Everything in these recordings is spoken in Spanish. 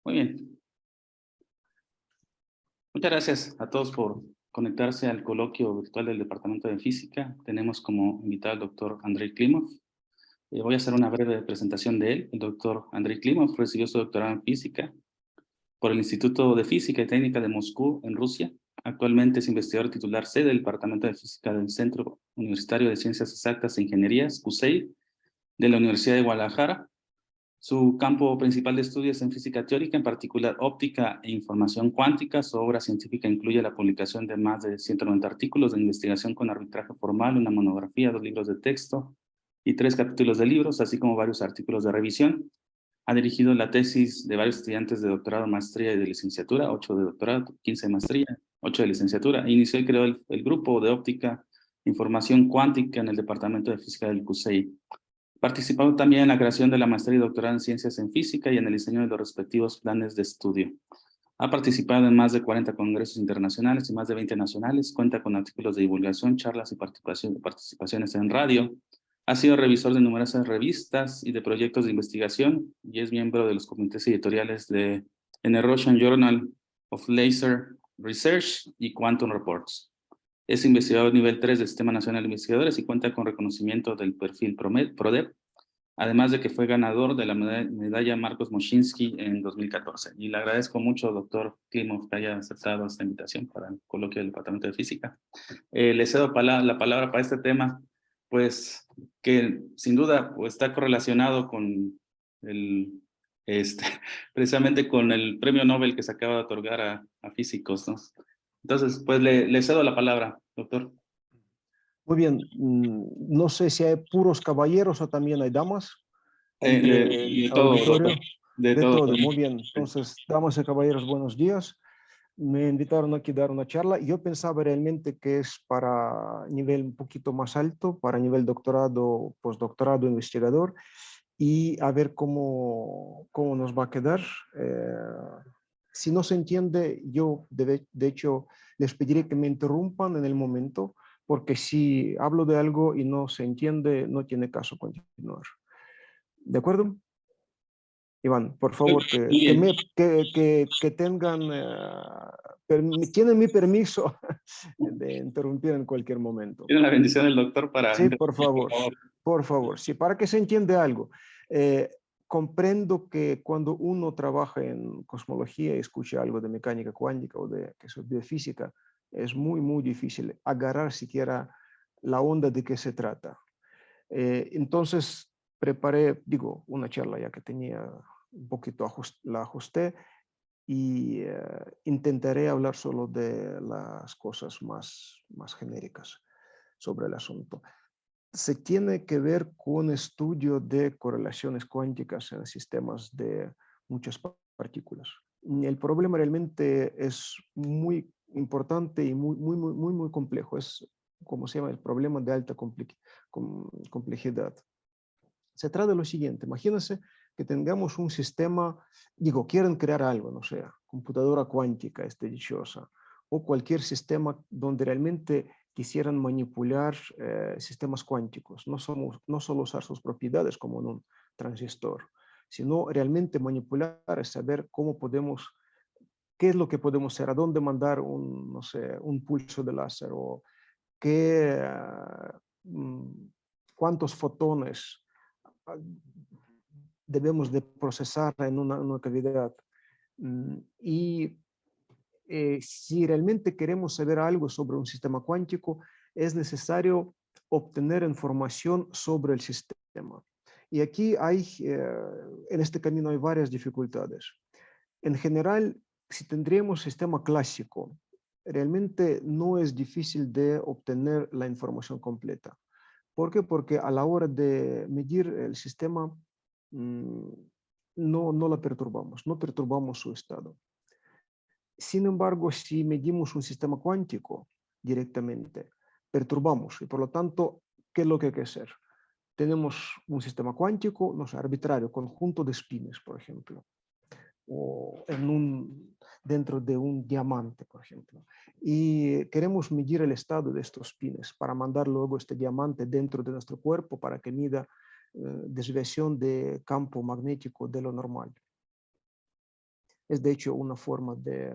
Muy bien. Muchas gracias a todos por conectarse al coloquio virtual del Departamento de Física. Tenemos como invitado al doctor Andrei Klimov. Voy a hacer una breve presentación de él. El doctor Andrei Klimov recibió su doctorado en Física por el Instituto de Física y Técnica de Moscú, en Rusia. Actualmente es investigador titular C del Departamento de Física del Centro Universitario de Ciencias Exactas e Ingenierías, CUSEI, de la Universidad de Guadalajara. Su campo principal de estudio es en física teórica, en particular óptica e información cuántica. Su obra científica incluye la publicación de más de 190 artículos de investigación con arbitraje formal, una monografía, 2 libros de texto y 3 capítulos de libros, así como varios artículos de revisión. Ha dirigido la tesis de varios estudiantes de doctorado, maestría y de licenciatura, 8 de doctorado, 15 de maestría, 8 de licenciatura. Inició y creó el grupo de óptica e información cuántica en el Departamento de Física del CUSEI. Participado también en la creación de la maestría y doctorado en Ciencias en Física y en el diseño de los respectivos planes de estudio. Ha participado en más de 40 congresos internacionales y más de 20 nacionales. Cuenta con artículos de divulgación, charlas y participaciones en radio. Ha sido revisor de numerosas revistas y de proyectos de investigación y es miembro de los comités editoriales de The Russian Journal of Laser Research y Quantum Reports. Es investigador nivel 3 del Sistema Nacional de Investigadores y cuenta con reconocimiento del perfil PRODEP, además de que fue ganador de la medalla Marcos Moschinsky en 2014. Y le agradezco mucho, doctor Klimov, que haya aceptado esta invitación para el coloquio del Departamento de Física. Le cedo la palabra para este tema, pues que sin duda pues, está correlacionado con el, precisamente con el premio Nobel que se acaba de otorgar a físicos, ¿no? Entonces, pues le cedo la palabra, doctor. Muy bien, no sé si hay puros caballeros o también hay damas entre el Todo, auditorio. doctor. De De todo. todo, muy bien. Entonces, damas y caballeros, buenos días. Me invitaron aquí a dar una charla. Yo pensaba realmente que es para nivel un poquito más alto, para nivel doctorado, postdoctorado, investigador, y a ver cómo nos va a quedar. Si no se entiende, yo de hecho les pediré que me interrumpan en el momento, porque si hablo de algo y no se entiende, no tiene caso continuar. ¿De acuerdo? Iván, por favor, que tengan, tienen mi permiso de interrumpir en cualquier momento. Tiene la bendición del doctor para... Sí, por favor, sí, para que se entienda algo. Comprendo que cuando uno trabaja en cosmología y escucha algo de mecánica cuántica o de biofísica, es muy difícil agarrar siquiera la onda de qué se trata. Entonces, preparé, una charla ya que tenía un poquito, la ajusté y intentaré hablar solo de las cosas más genéricas sobre el asunto. Se tiene que ver con estudio de correlaciones cuánticas en sistemas de muchas partículas. El problema realmente es muy importante y muy complejo. Es como se llama el problema de alta complejidad. Se trata de lo siguiente, imagínense que tengamos un sistema, quieren crear algo, no sé, computadora cuántica, dichosa, o cualquier sistema donde realmente quisieran manipular sistemas cuánticos, no solo usar sus propiedades como en un transistor, sino realmente manipular, saber qué es lo que podemos hacer, a dónde mandar un pulso de láser, o cuántos fotones debemos de procesar en una cavidad. Y si realmente queremos saber algo sobre un sistema cuántico, es necesario obtener información sobre el sistema. Y aquí en este camino hay varias dificultades. En general, si tendríamos sistema clásico, realmente no es difícil de obtener la información completa. ¿Por qué? Porque a la hora de medir el sistema, no la perturbamos, no perturbamos su estado. Sin embargo, si medimos un sistema cuántico directamente, perturbamos y por lo tanto, ¿qué es lo que hay que hacer? Tenemos un sistema cuántico, no sé, arbitrario, conjunto de espines, por ejemplo, o dentro de un diamante, por ejemplo, y queremos medir el estado de estos pines para mandar luego este diamante dentro de nuestro cuerpo para que mida desviación de campo magnético de lo normal. Es de hecho una forma de,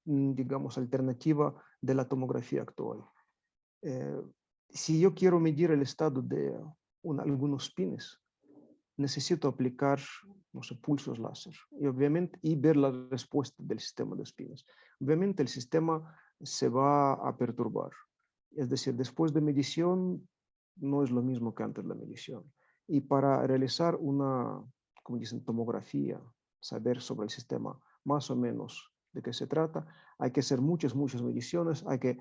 digamos, alternativa de la tomografía actual. Si yo quiero medir el estado de algunos pines, necesito aplicar, no sé, pulsos láser y obviamente ver la respuesta del sistema de spins. Obviamente el sistema se va a perturbar. Es decir, después de medición no es lo mismo que antes de la medición. Y para realizar una, como dicen, tomografía, saber sobre el sistema más o menos de qué se trata, hay que hacer muchas mediciones, hay que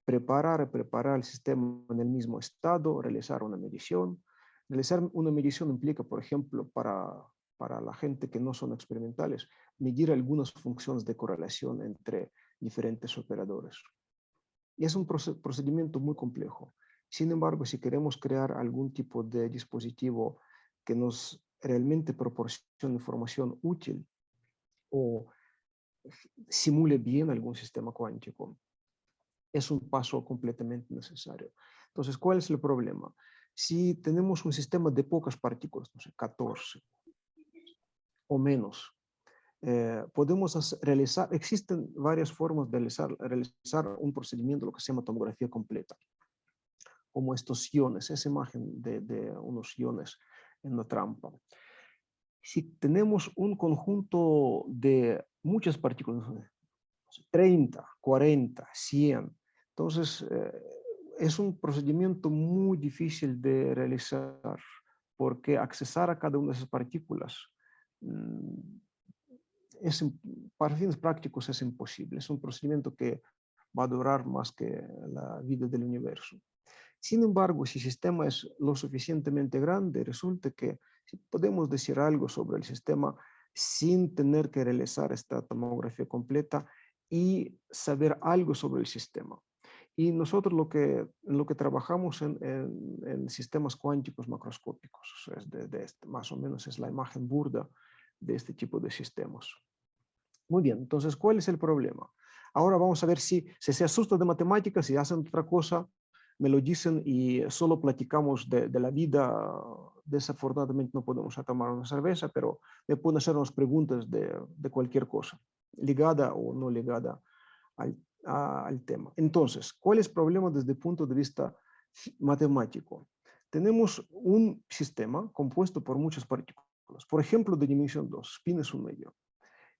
preparar el sistema en el mismo estado, realizar una medición. Realizar una medición implica, por ejemplo, para la gente que no son experimentales, medir algunas funciones de correlación entre diferentes operadores. Y es un procedimiento muy complejo. Sin embargo, si queremos crear algún tipo de dispositivo que nos realmente proporcione información útil o simule bien algún sistema cuántico, es un paso completamente necesario. Entonces, ¿cuál es el problema? Si tenemos un sistema de pocas partículas, no sé, 14 o menos, podemos realizar, existen varias formas de realizar un procedimiento, lo que se llama tomografía completa, como estos iones, esa imagen de unos iones en la trampa. Si tenemos un conjunto de muchas partículas, 30, 40, 100, entonces es un procedimiento muy difícil de realizar porque accesar a cada una de esas partículas es, para fines prácticos es imposible. Es un procedimiento que va a durar más que la vida del universo. Sin embargo, si el sistema es lo suficientemente grande, resulta que podemos decir algo sobre el sistema sin tener que realizar esta tomografía completa y saber algo sobre el sistema. Y nosotros lo que trabajamos en sistemas cuánticos macroscópicos, es más o menos es la imagen burda de este tipo de sistemas. Muy bien, entonces, ¿cuál es el problema? Ahora vamos a ver si se asusta de matemáticas, si hacen otra cosa, me lo dicen y solo platicamos de la vida. Desafortunadamente no podemos tomar una cerveza, pero me pueden hacer unas preguntas de cualquier cosa, ligada o no ligada al tema. Entonces, ¿cuál es el problema desde el punto de vista matemático? Tenemos un sistema compuesto por muchas partículas, por ejemplo, de dimensión 2, spines 1,5.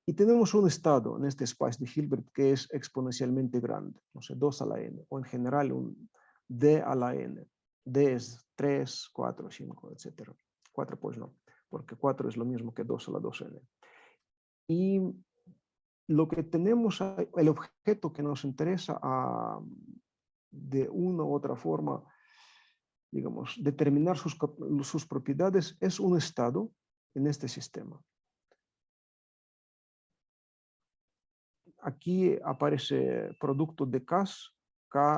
Y tenemos un estado en este espacio de Hilbert que es exponencialmente grande, no sé, 2 a la n, o en general un d a la n. D es 3, 4, 5, etc. 4 pues no, porque 4 es lo mismo que 2 a la 2n. Y lo que tenemos, el objeto que nos interesa de una u otra forma, digamos, determinar sus propiedades es un estado en este sistema. Aquí aparece producto de K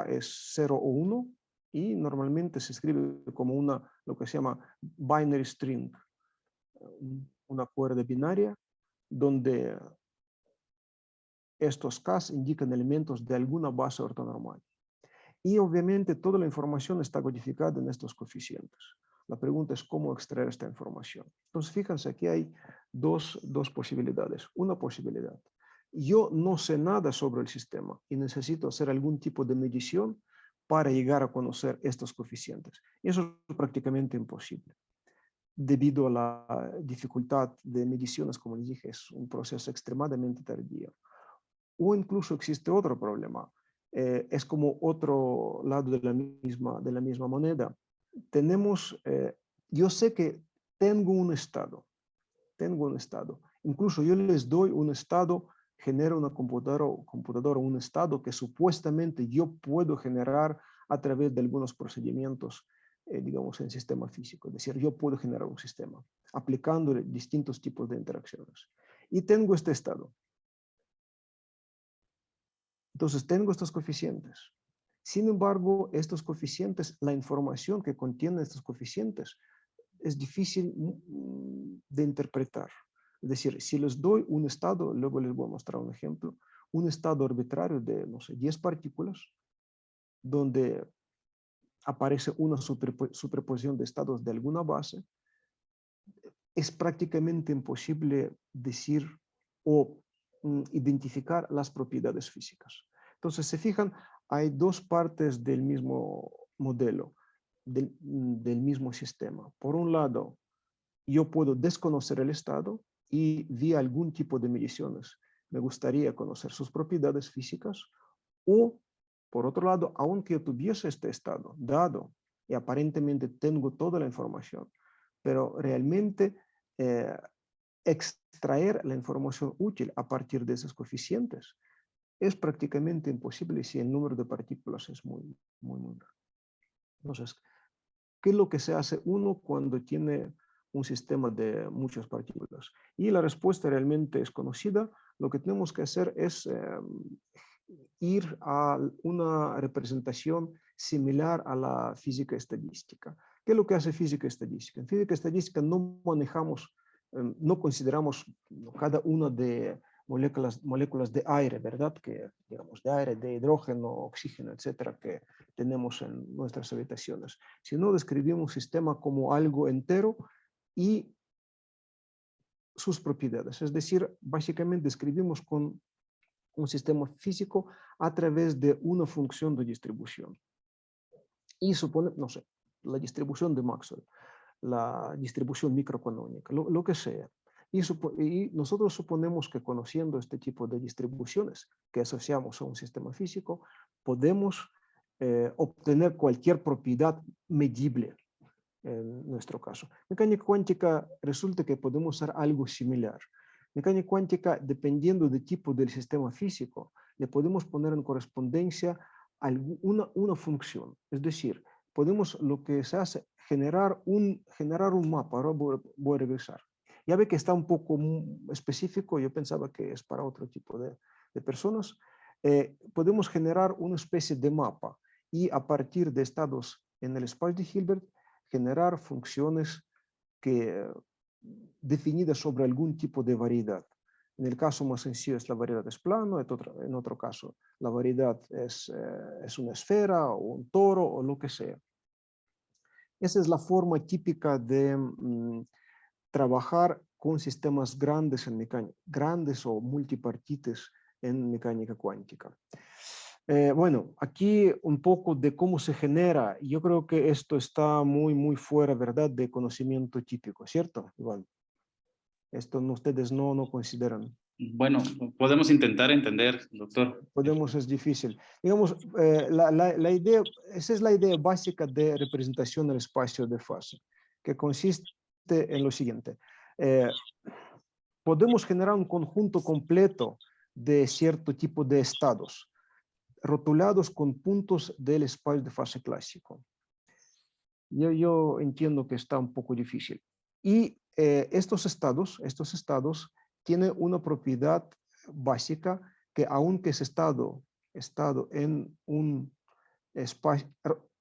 es 0 o 1 y normalmente se escribe como lo que se llama binary string, una cuerda binaria donde estos K indican elementos de alguna base ortonormal. Y obviamente toda la información está codificada en estos coeficientes. La pregunta es cómo extraer esta información. Entonces, fíjense, aquí hay dos posibilidades. Una posibilidad. Yo no sé nada sobre el sistema y necesito hacer algún tipo de medición para llegar a conocer estos coeficientes. Y eso es prácticamente imposible. Debido a la dificultad de mediciones, como les dije, es un proceso extremadamente tardío. O incluso existe otro problema. Es como otro lado de la misma moneda. Yo sé que tengo un estado. Incluso yo les doy un estado, genero una computadora, un estado que supuestamente yo puedo generar a través de algunos procedimientos, digamos, en sistema físico. Es decir, yo puedo generar un sistema aplicando distintos tipos de interacciones. Y tengo este estado. Entonces, tengo estos coeficientes. Sin embargo, estos coeficientes, la información que contienen estos coeficientes es difícil de interpretar. Es decir, si les doy un estado, luego les voy a mostrar un ejemplo, un estado arbitrario de, no sé, 10 partículas, donde aparece una superposición de estados de alguna base, es prácticamente imposible decir o identificar las propiedades físicas. Entonces, se fijan, hay dos partes del mismo modelo, del mismo sistema. Por un lado, yo puedo desconocer el estado y vía algún tipo de mediciones me gustaría conocer sus propiedades físicas, o por otro lado, aunque yo tuviese este estado dado y aparentemente tengo toda la información, pero realmente eh, extraer la información útil a partir de esos coeficientes es prácticamente imposible si el número de partículas es muy grande. Entonces, ¿qué es lo que se hace uno cuando tiene un sistema de muchas partículas? Y la respuesta realmente es conocida. Lo que tenemos que hacer es ir a una representación similar a la física estadística. ¿Qué es lo que hace física estadística? En física estadística no manejamos, no consideramos cada una de moléculas de aire, ¿verdad? Que, digamos, de aire, de hidrógeno, oxígeno, etcétera, que tenemos en nuestras habitaciones, sino describimos un sistema como algo entero y sus propiedades. Es decir, básicamente describimos con un sistema físico a través de una función de distribución. Y supone, no sé, la distribución de Maxwell, la distribución microeconómica, lo que sea. Y nosotros suponemos que conociendo este tipo de distribuciones que asociamos a un sistema físico, podemos obtener cualquier propiedad medible en nuestro caso. Mecánica cuántica resulta que podemos hacer algo similar. Mecánica cuántica, dependiendo del tipo del sistema físico, le podemos poner en correspondencia una función. Es decir, podemos, lo que se hace, generar un mapa. Ahora voy a regresar. Ya ve que está un poco específico, yo pensaba que es para otro tipo de personas. Podemos generar una especie de mapa y a partir de estados en el espacio de Hilbert, generar funciones que, definidas sobre algún tipo de variedad. En el caso más sencillo es la variedad es plano, en otro caso la variedad es una esfera o un toro o lo que sea. Esa es la forma típica de trabajar con sistemas grandes en mecánica, grandes o multipartites en mecánica cuántica. Bueno, aquí un poco de cómo se genera. Yo creo que esto está muy fuera, ¿verdad?, de conocimiento típico, ¿cierto, Iván? Esto ustedes no consideran. Bueno, podemos intentar entender, doctor. Podemos, es difícil. Digamos, la idea, esa es la idea básica de representación del espacio de fase, que consiste en lo siguiente. Podemos generar un conjunto completo de cierto tipo de estados, rotulados con puntos del espacio de fase clásico. Yo entiendo que está un poco difícil. Y estos estados tienen una propiedad básica que aunque es estado en un espacio,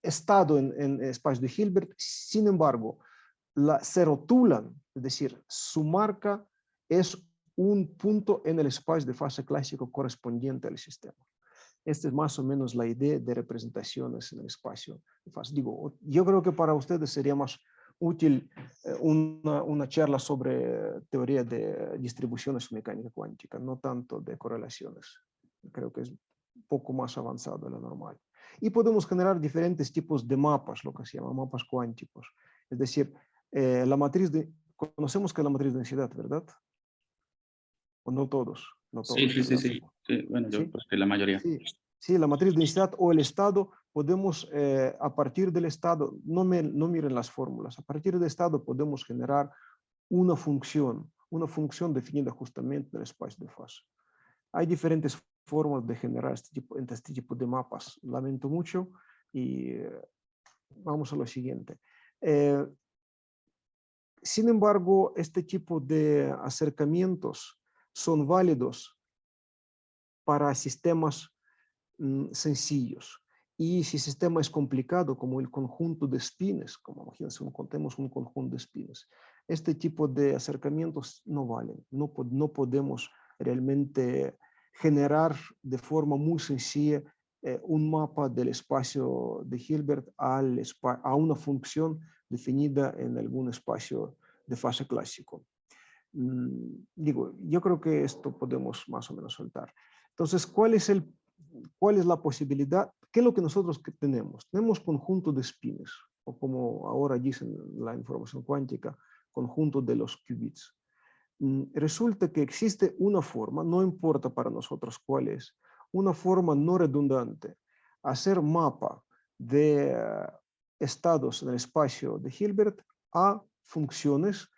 en espacio de Hilbert, sin embargo, se rotulan, es decir, su marca es un punto en el espacio de fase clásico correspondiente al sistema. Esta es más o menos la idea de representaciones en el espacio. Digo, yo creo que para ustedes sería más útil una charla sobre teoría de distribuciones mecánica cuántica, no tanto de correlaciones. Creo que es un poco más avanzado de lo normal. Y podemos generar diferentes tipos de mapas, lo que se llama mapas cuánticos. Es decir, conocemos que la matriz de densidad, ¿verdad? O no todos, Sí, sí, sí, ¿verdad? sí. Sí, bueno, yo ¿Sí? creo que la mayoría. Sí, sí, la matriz de densidad o el estado, podemos a partir del estado, no miren las fórmulas, a partir del estado podemos generar una función definida justamente en el espacio de fase. Hay diferentes formas de generar este tipo de mapas. Lamento mucho y vamos a lo siguiente. Sin embargo, este tipo de acercamientos son válidos para sistemas sencillos. Y si el sistema es complicado, como el conjunto de espines, como imagínense, tenemos un conjunto de espines, este tipo de acercamientos no valen. No podemos realmente generar de forma muy sencilla un mapa del espacio de Hilbert a una función definida en algún espacio de fase clásico. Digo, yo creo que esto podemos más o menos soltar. Entonces, ¿cuál es la posibilidad? ¿Qué es lo que nosotros tenemos? Tenemos conjunto de spines, o como ahora dicen la información cuántica, conjunto de los qubits. Resulta que existe una forma, no importa para nosotros cuál es, una forma no redundante, hacer mapa de estados en el espacio de Hilbert a funciones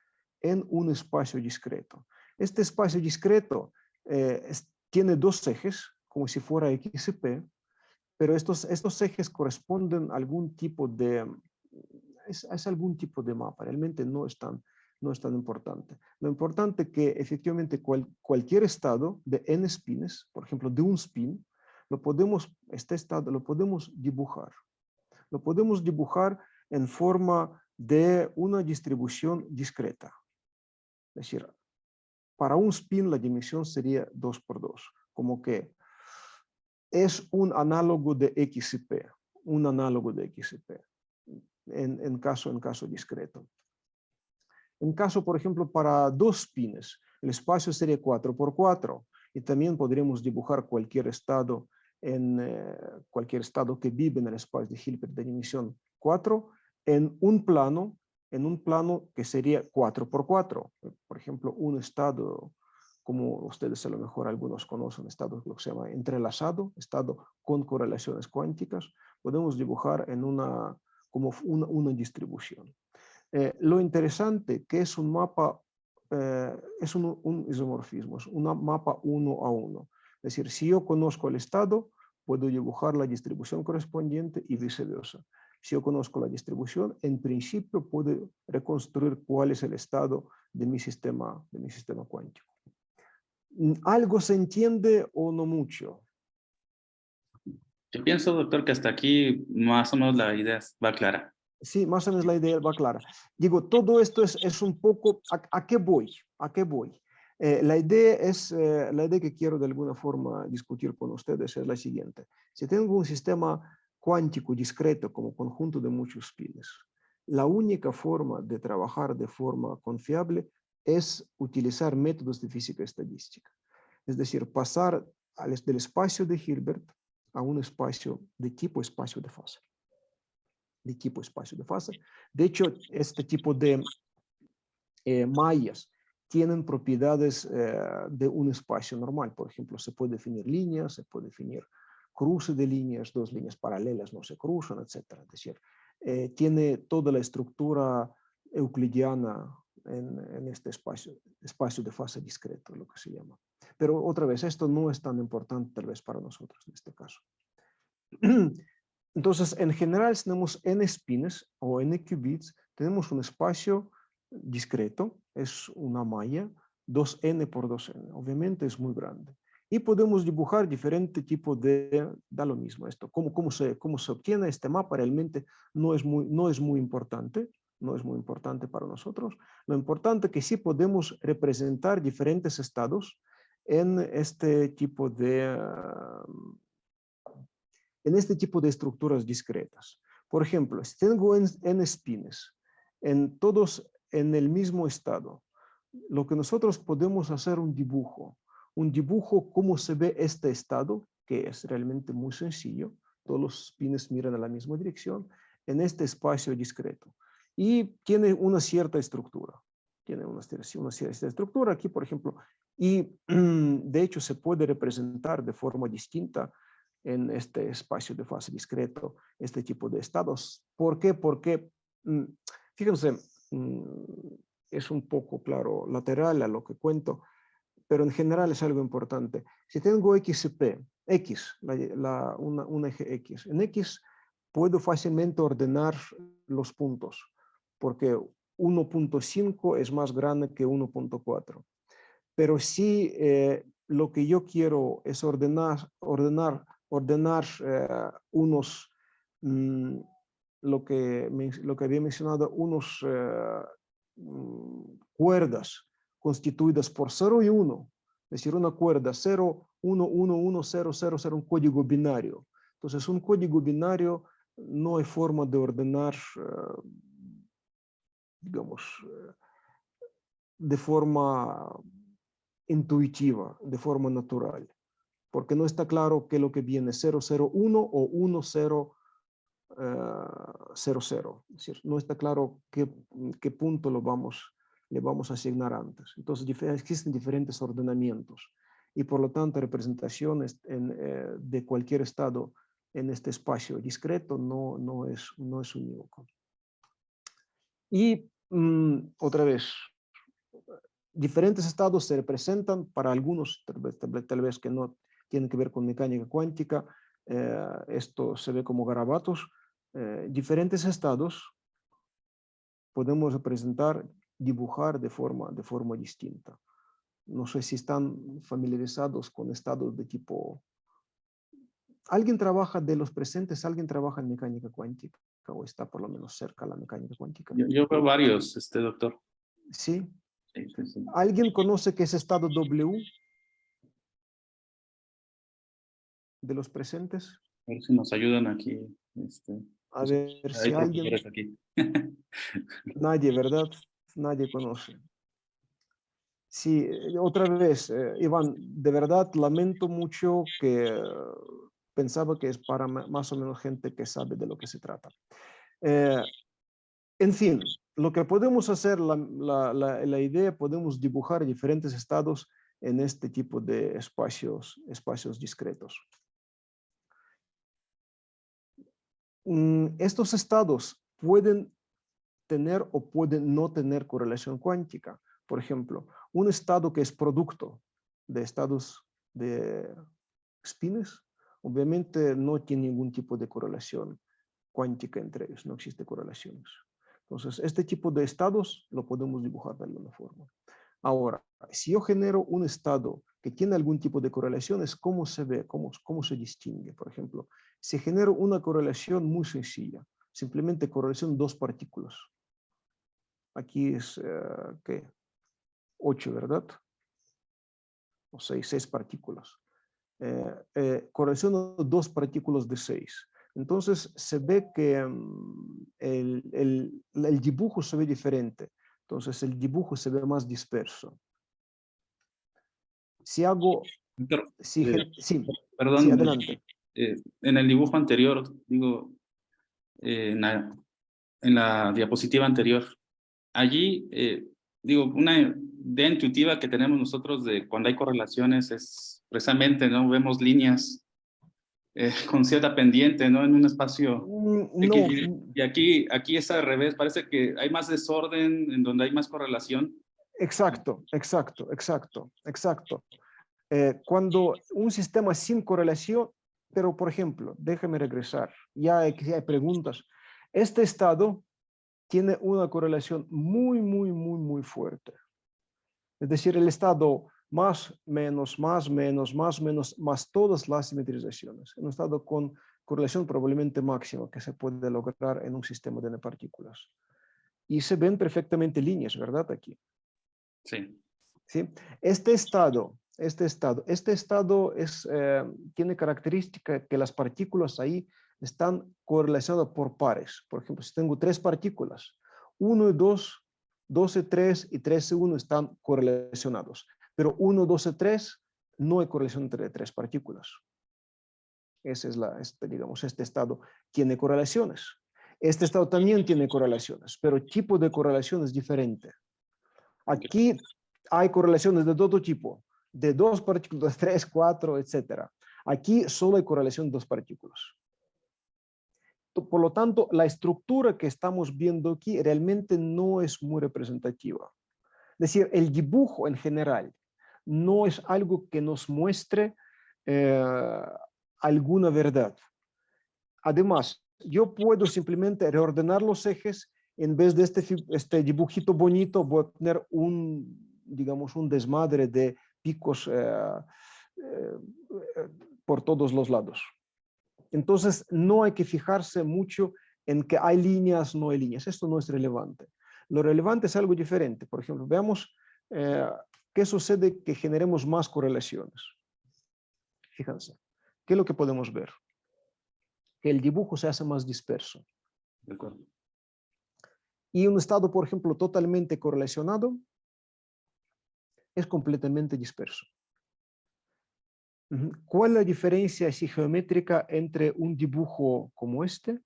en un espacio discreto. Este espacio discreto tiene dos ejes, como si fuera X y P, pero estos ejes corresponden a algún tipo de, es algún tipo de mapa, realmente no es tan importante. Lo importante es que efectivamente cualquier estado de n spines, por ejemplo, de un spin, este estado lo podemos dibujar. Lo podemos dibujar en forma de una distribución discreta. Es decir, para un spin la dimensión sería 2 por 2, como que es un análogo de X y P, un análogo de X y P, en caso discreto. En caso, por ejemplo, para dos spins, el espacio sería 4 por 4 y también podríamos dibujar cualquier estado que vive en el espacio de Hilbert de dimensión 4 en un plano que sería 4 por 4. Por ejemplo, un estado, como ustedes a lo mejor algunos conocen, estado que se llama entrelazado, estado con correlaciones cuánticas, podemos dibujar como una distribución. Lo interesante que es un mapa, es un isomorfismo, es un mapa 1 a 1. Es decir, si yo conozco el estado, puedo dibujar la distribución correspondiente y viceversa. Si yo conozco la distribución, en principio puedo reconstruir cuál es el estado de mi sistema cuántico. ¿Algo se entiende o no mucho? Yo pienso, doctor, que hasta aquí más o menos la idea va clara. Sí, más o menos la idea va clara. Digo, todo esto es un poco, ¿a qué voy? ¿A qué voy? La idea que quiero de alguna forma discutir con ustedes es la siguiente. Si tengo un sistema cuántico discreto como conjunto de muchos spins, la única forma de trabajar de forma confiable es utilizar métodos de física estadística. Es decir, pasar del espacio de Hilbert a un espacio de tipo espacio de fase. De hecho, este tipo de mallas tienen propiedades de un espacio normal. Por ejemplo, se puede definir líneas, se puede definir cruce de líneas, dos líneas paralelas no se cruzan, etc. Es decir, tiene toda la estructura euclidiana en este espacio de fase discreto, lo que se llama. Pero otra vez, esto no es tan importante tal vez para nosotros en este caso. Entonces, en general, tenemos n spins o n qubits, tenemos un espacio discreto, es una malla, 2n por 2n, obviamente es muy grande. Y podemos dibujar diferente tipo da lo mismo esto, cómo se obtiene este mapa realmente no es muy importante, no es muy importante para nosotros. Lo importante es que sí podemos representar diferentes estados en este tipo de estructuras discretas. Por ejemplo, si tengo n spins, todos en el mismo estado, lo que nosotros podemos hacer un dibujo cómo se ve este estado, que es realmente muy sencillo, todos los spins miran a la misma dirección, en este espacio discreto. Y tiene una cierta estructura. Tiene una cierta estructura aquí, por ejemplo, y de hecho se puede representar de forma distinta en este espacio de fase discreto, este tipo de estados. ¿Por qué? Porque, fíjense, es un poco, claro, lateral a lo que cuento, pero en general es algo importante. Si tengo X y P, X, un eje X, en X puedo fácilmente ordenar los puntos, porque 1.5 es más grande que 1.4. Pero si lo que yo quiero es ordenar unos, lo que había mencionado, unos cuerdas constituidas por 0 y 1, es decir, una cuerda 0, 1, 1, 1, 0, 0, 0, un código binario. Entonces, un código binario no hay forma de ordenar, digamos, de forma intuitiva, de forma natural, porque no está claro qué es lo que viene 001 o 1000. Es decir, no está claro qué punto le vamos a asignar antes. Entonces existen diferentes ordenamientos y por lo tanto representaciones de cualquier estado en este espacio discreto no es unívoco. Y otra vez, diferentes estados se representan para algunos, tal vez que no tienen que ver con mecánica cuántica. Esto se ve como garabatos. Diferentes estados podemos representar, dibujar de forma distinta. No sé si están familiarizados con estados de tipo... ¿Alguien trabaja de los presentes? ¿Alguien trabaja en mecánica cuántica o está por lo menos cerca de la mecánica cuántica? Yo veo varios, doctor. Sí. Sí, sí, sí. ¿Alguien conoce qué es estado W de los presentes? A ver si nos ayudan aquí. A ver Hay si alguien... profesores aquí. Nadie, ¿verdad? Nadie conoce. Sí, otra vez, Iván, de verdad lamento mucho que pensaba que es para más o menos gente que sabe de lo que se trata. En fin, lo que podemos hacer, la idea, podemos dibujar diferentes estados en este tipo de espacios discretos. Estos estados pueden tener o pueden no tener correlación cuántica. Por ejemplo, un estado que es producto de estados de spines, obviamente no tiene ningún tipo de correlación cuántica entre ellos, no existe correlaciones. Entonces, este tipo de estados lo podemos dibujar de alguna forma. Ahora, si yo genero un estado que tiene algún tipo de correlaciones, ¿cómo se ve? ¿Cómo se distingue? Por ejemplo, si genero una correlación muy sencilla, simplemente correlación dos partículas. Aquí es, ¿qué? 8, ¿verdad? O 6 partículas. Correlaciono dos partículas de 6. Entonces se ve que el dibujo se ve diferente. Entonces el dibujo se ve más disperso. Si hago... Doctor, Sí, perdón, adelante. en el dibujo anterior, digo, en la diapositiva anterior, allí, digo, una idea intuitiva que tenemos nosotros de cuando hay correlaciones es precisamente, ¿no? Vemos líneas con cierta pendiente, ¿no? En un espacio No, X. Y aquí es al revés, parece que hay más desorden en donde hay más correlación. exacto. Cuando un sistema sin correlación, pero por ejemplo, déjame regresar, ya hay preguntas. Este estado tiene una correlación muy fuerte. Es decir, el estado más, menos, más todas las simetrizaciones. Un estado con correlación probablemente máxima que se puede lograr en un sistema de N partículas. Y se ven perfectamente líneas, ¿verdad? Aquí. Sí. ¿Sí? Este estado tiene característica que las partículas ahí están correlacionadas por pares. Por ejemplo, si tengo 3 partículas, 1 y 2, 2 y 3 y 3 y 1 están correlacionados, pero 1, 2 y 3 no hay correlación entre 3 partículas. Ese es digamos, este estado tiene correlaciones. Este estado también tiene correlaciones, pero el tipo de correlación es diferente. Aquí hay correlaciones de todo tipo, de 2 partículas, 3, 4, etc. Aquí solo hay correlación de 2 partículas. Por lo tanto, la estructura que estamos viendo aquí realmente no es muy representativa. Es decir, el dibujo en general no es algo que nos muestre alguna verdad. Además, yo puedo simplemente reordenar los ejes. En vez de este dibujito bonito, voy a tener digamos, un desmadre de picos por todos los lados. Entonces, no hay que fijarse mucho en que hay líneas, no hay líneas. Esto no es relevante. Lo relevante es algo diferente. Por ejemplo, veamos qué sucede que generemos más correlaciones. Fíjense, ¿qué es lo que podemos ver? Que el dibujo se hace más disperso. De acuerdo. Y un estado, por ejemplo, totalmente correlacionado, es completamente disperso. ¿Cuál es la diferencia así geométrica entre un dibujo como este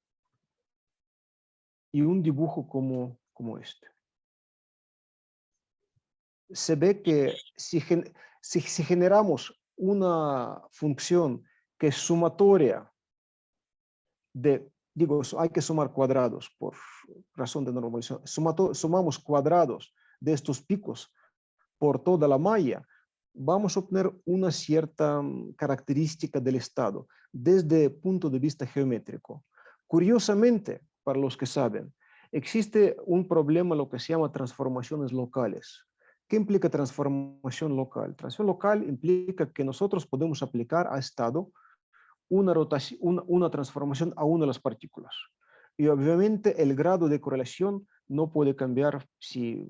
y un dibujo como este? Se ve que si generamos una función que es sumatoria hay que sumar cuadrados por razón de normalización, sumamos cuadrados de estos picos por toda la malla, vamos a obtener una cierta característica del estado desde el punto de vista geométrico. Curiosamente, para los que saben, existe un problema, lo que se llama transformaciones locales. ¿Qué implica transformación local? Transformación local implica que nosotros podemos aplicar a estado una transformación a una de las partículas. Y obviamente el grado de correlación no puede cambiar si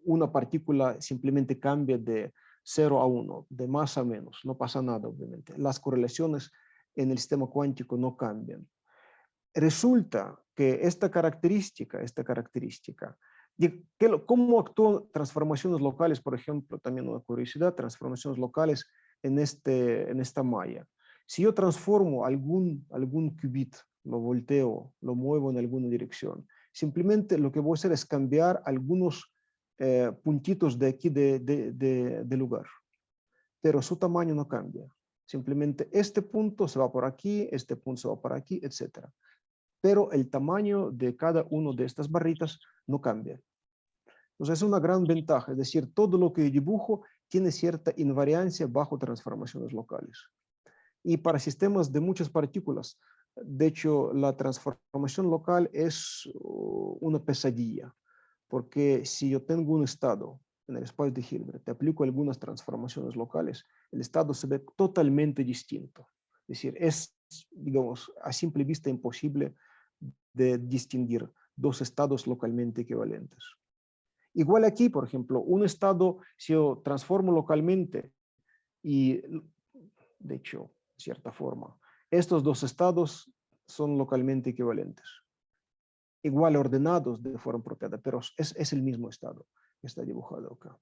una partícula simplemente cambia de 0 a 1, de más a menos, no pasa nada, obviamente. Las correlaciones en el sistema cuántico no cambian. Resulta que esta característica, ¿cómo actúan transformaciones locales? Por ejemplo, también una curiosidad, transformaciones locales en esta malla. Si yo transformo algún qubit, lo volteo, lo muevo en alguna dirección, simplemente lo que voy a hacer es cambiar algunos puntitos de aquí de lugar, pero su tamaño no cambia. Simplemente este punto se va por aquí, este punto se va por aquí, etc. Pero el tamaño de cada una de estas barritas no cambia. Entonces es una gran ventaja, es decir, todo lo que dibujo tiene cierta invariancia bajo transformaciones locales. Y para sistemas de muchas partículas, de hecho, la transformación local es una pesadilla, porque si yo tengo un estado en el espacio de Hilbert, te aplico algunas transformaciones locales, el estado se ve totalmente distinto. Es decir, es, digamos, a simple vista imposible de distinguir dos estados localmente equivalentes. Igual aquí, por ejemplo, un estado, si yo transformo localmente y, de hecho, de cierta forma, estos dos estados son localmente equivalentes, igual ordenados de forma apropiada, pero es el mismo estado que está dibujado acá.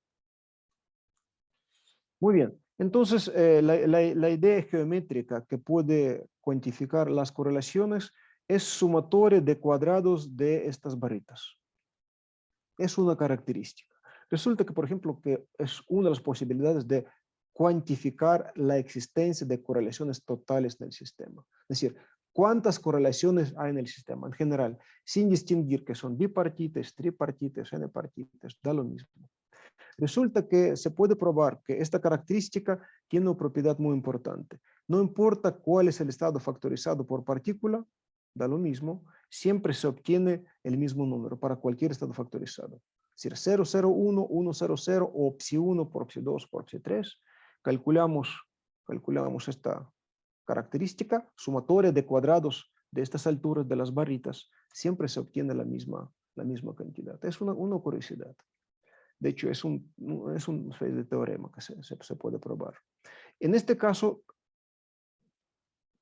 Muy bien, entonces la idea geométrica que puede cuantificar las correlaciones es sumatoria de cuadrados de estas barritas. Es una característica. Resulta que, por ejemplo, que es una de las posibilidades de cuantificar la existencia de correlaciones totales en el sistema. Es decir, cuántas correlaciones hay en el sistema en general, sin distinguir que son bipartitas, tripartitas, n-partitas, da lo mismo. Resulta que se puede probar que esta característica tiene una propiedad muy importante. No importa cuál es el estado factorizado por partícula, da lo mismo, siempre se obtiene el mismo número para cualquier estado factorizado. Es decir, 001, 100 o psi1 por psi2 por psi3, calculamos esta característica sumatoria de cuadrados de estas alturas de las barritas, siempre se obtiene la misma cantidad. Es una curiosidad. De hecho, es un especie de teorema que se puede probar. En este caso,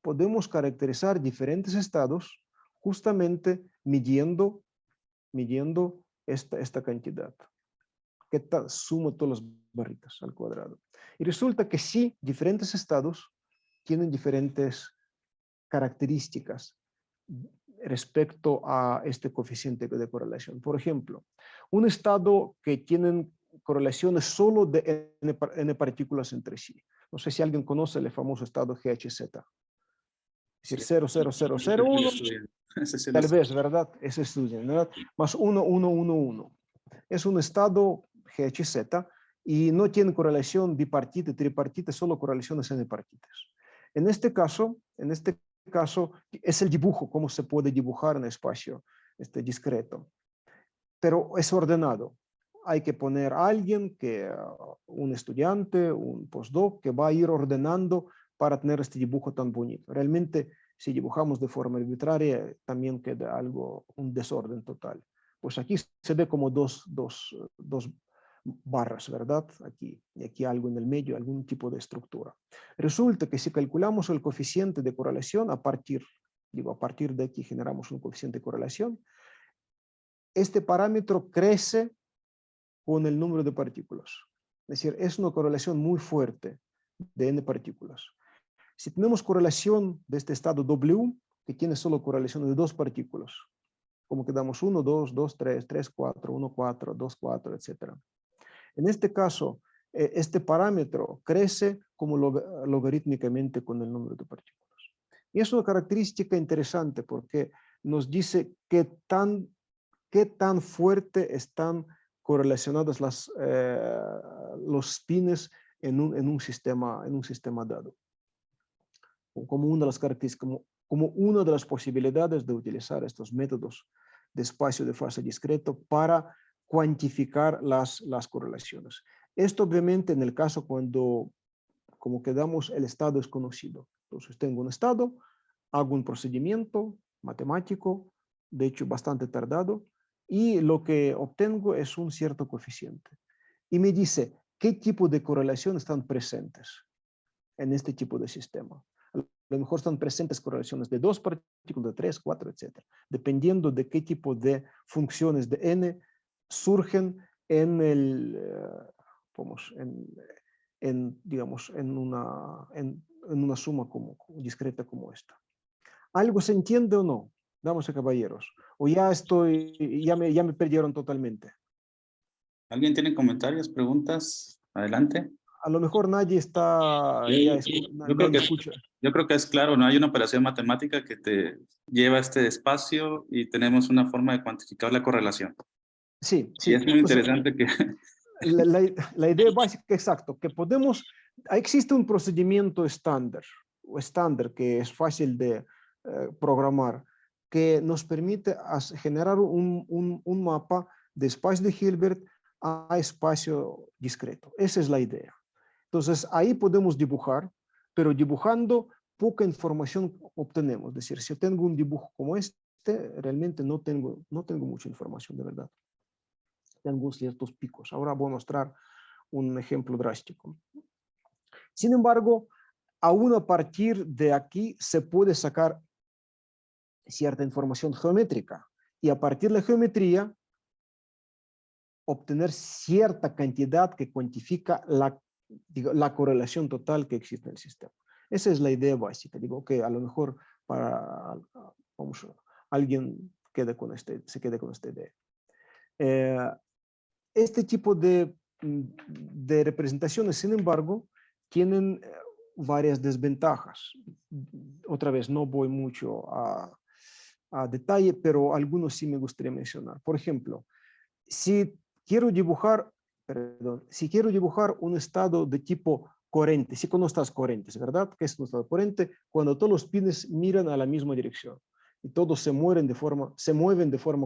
podemos caracterizar diferentes estados justamente midiendo esta cantidad, que suma todas las barritas al cuadrado. Y resulta que sí, diferentes estados tienen diferentes características respecto a este coeficiente de correlación. Por ejemplo, un estado que tienen correlaciones solo de n partículas entre sí. No sé si alguien conoce el famoso estado GHZ. Es decir, 00001, tal vez, ¿verdad? Ese estudian, ¿verdad? Más 1, 1, 1, 1. Es un estado GHZ y no tiene correlación bipartita, tripartita, solo correlaciones n-partitas. En este caso, es el dibujo, cómo se puede dibujar en espacio discreto. Pero es ordenado. Hay que poner a alguien, un estudiante, un postdoc, que va a ir ordenando para tener este dibujo tan bonito. Realmente, si dibujamos de forma arbitraria, también queda un desorden total. Pues aquí se ve como dos barras, ¿verdad? Aquí y aquí algo en el medio, algún tipo de estructura. Resulta que si calculamos el coeficiente de correlación, a partir de aquí generamos un coeficiente de correlación, este parámetro crece con el número de partículas. decir, es una correlación muy fuerte de n partículas. Si tenemos correlación de este estado W, que tiene solo correlación de 2 partículas, como quedamos 1, 2, 2, 3, 3, 4, 1, 4, 2, 4, etc. En este caso, este parámetro crece como logarítmicamente con el número de partículas. Y es una característica interesante porque nos dice qué tan fuerte están correlacionados los spines en un sistema dado. Como una de las características, como una de las posibilidades de utilizar estos métodos de espacio de fase discreto para cuantificar las correlaciones. Esto obviamente en el caso cuando, como quedamos, el estado es conocido. Entonces tengo un estado, hago un procedimiento matemático, de hecho bastante tardado, y lo que obtengo es un cierto coeficiente. Y me dice qué tipo de correlación están presentes en este tipo de sistema. A lo mejor están presentes correlaciones de 2 partículas, de 3, 4, etc. Dependiendo de qué tipo de funciones de n surgen en digamos, en una suma discreta como esta. ¿Algo se entiende o no, damas y caballeros? ¿O ya me perdieron totalmente? ¿Alguien tiene comentarios, preguntas? Adelante. A lo mejor nadie está, Yo creo nadie que, escucha. yo creo que es claro, ¿no? Hay una operación matemática que te lleva a este espacio y tenemos una forma de cuantificar la correlación. Sí, Y sí. es muy Entonces, interesante que... la idea básica, exacto, que existe un procedimiento estándar que es fácil de programar, que nos permite generar un mapa de espacio de Hilbert a espacio discreto. Esa es la idea. Entonces, ahí podemos dibujar, pero dibujando poca información obtenemos. Es decir, si yo tengo un dibujo como este, realmente no tengo mucha información de verdad. Tengo ciertos picos. Ahora voy a mostrar un ejemplo drástico. Sin embargo, aún a partir de aquí se puede sacar cierta información geométrica y a partir de la geometría obtener cierta cantidad que cuantifica la correlación total que existe en el sistema. Esa es la idea básica. Digo que a lo mejor para alguien se quede con esta idea. Este tipo de representaciones, sin embargo, tienen varias desventajas. Otra vez, no voy mucho a detalle, pero algunos sí me gustaría mencionar. Por ejemplo, si quiero dibujar un estado de tipo coherente, si conoces coherentes, ¿verdad? ¿Qué es un estado coherente? Cuando todos los pines miran a la misma dirección y todos se mueven de forma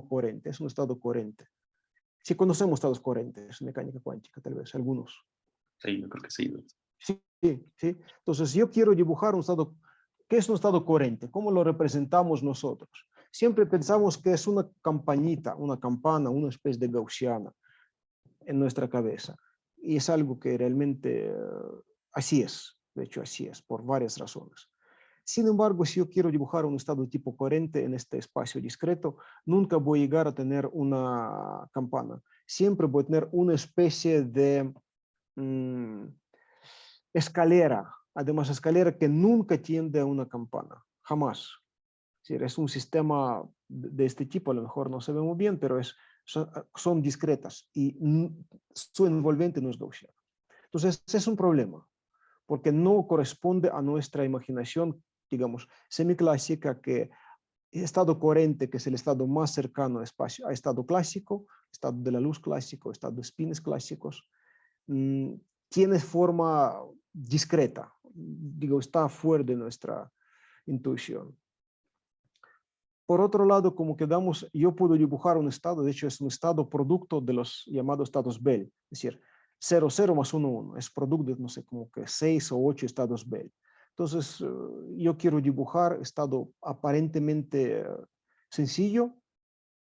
coherente. Es un estado coherente. Si conocemos estados coherentes, mecánica cuántica, tal vez, algunos. Sí, yo creo que sí. Sí, sí. Entonces, yo quiero dibujar un estado. ¿Qué es un estado coherente? ¿Cómo lo representamos nosotros? Siempre pensamos que es una campanita, una campana, una especie de gaussiana en nuestra cabeza. Y es algo que realmente así es. De hecho, así es, por varias razones. Sin embargo, si yo quiero dibujar un estado tipo coherente en este espacio discreto, nunca voy a llegar a tener una campana. Siempre voy a tener una especie de escalera, además escalera que nunca tiende a una campana, jamás. Es un sistema de este tipo, a lo mejor no se ve muy bien, pero son discretas y su envolvente no es gaussiano. Entonces, es un problema, porque no corresponde a nuestra imaginación, digamos, semiclásica, que estado coherente, que es el estado más cercano a estado clásico, estado de la luz clásico, estado de spines clásicos, tiene forma discreta, digo, está fuera de nuestra intuición. Por otro lado, como quedamos, yo puedo dibujar un estado, de hecho es un estado producto de los llamados estados Bell, es decir, 0, 0 más 1, 1, es producto de, no sé, como que 6 o 8 estados Bell. Entonces, yo quiero dibujar estado aparentemente sencillo,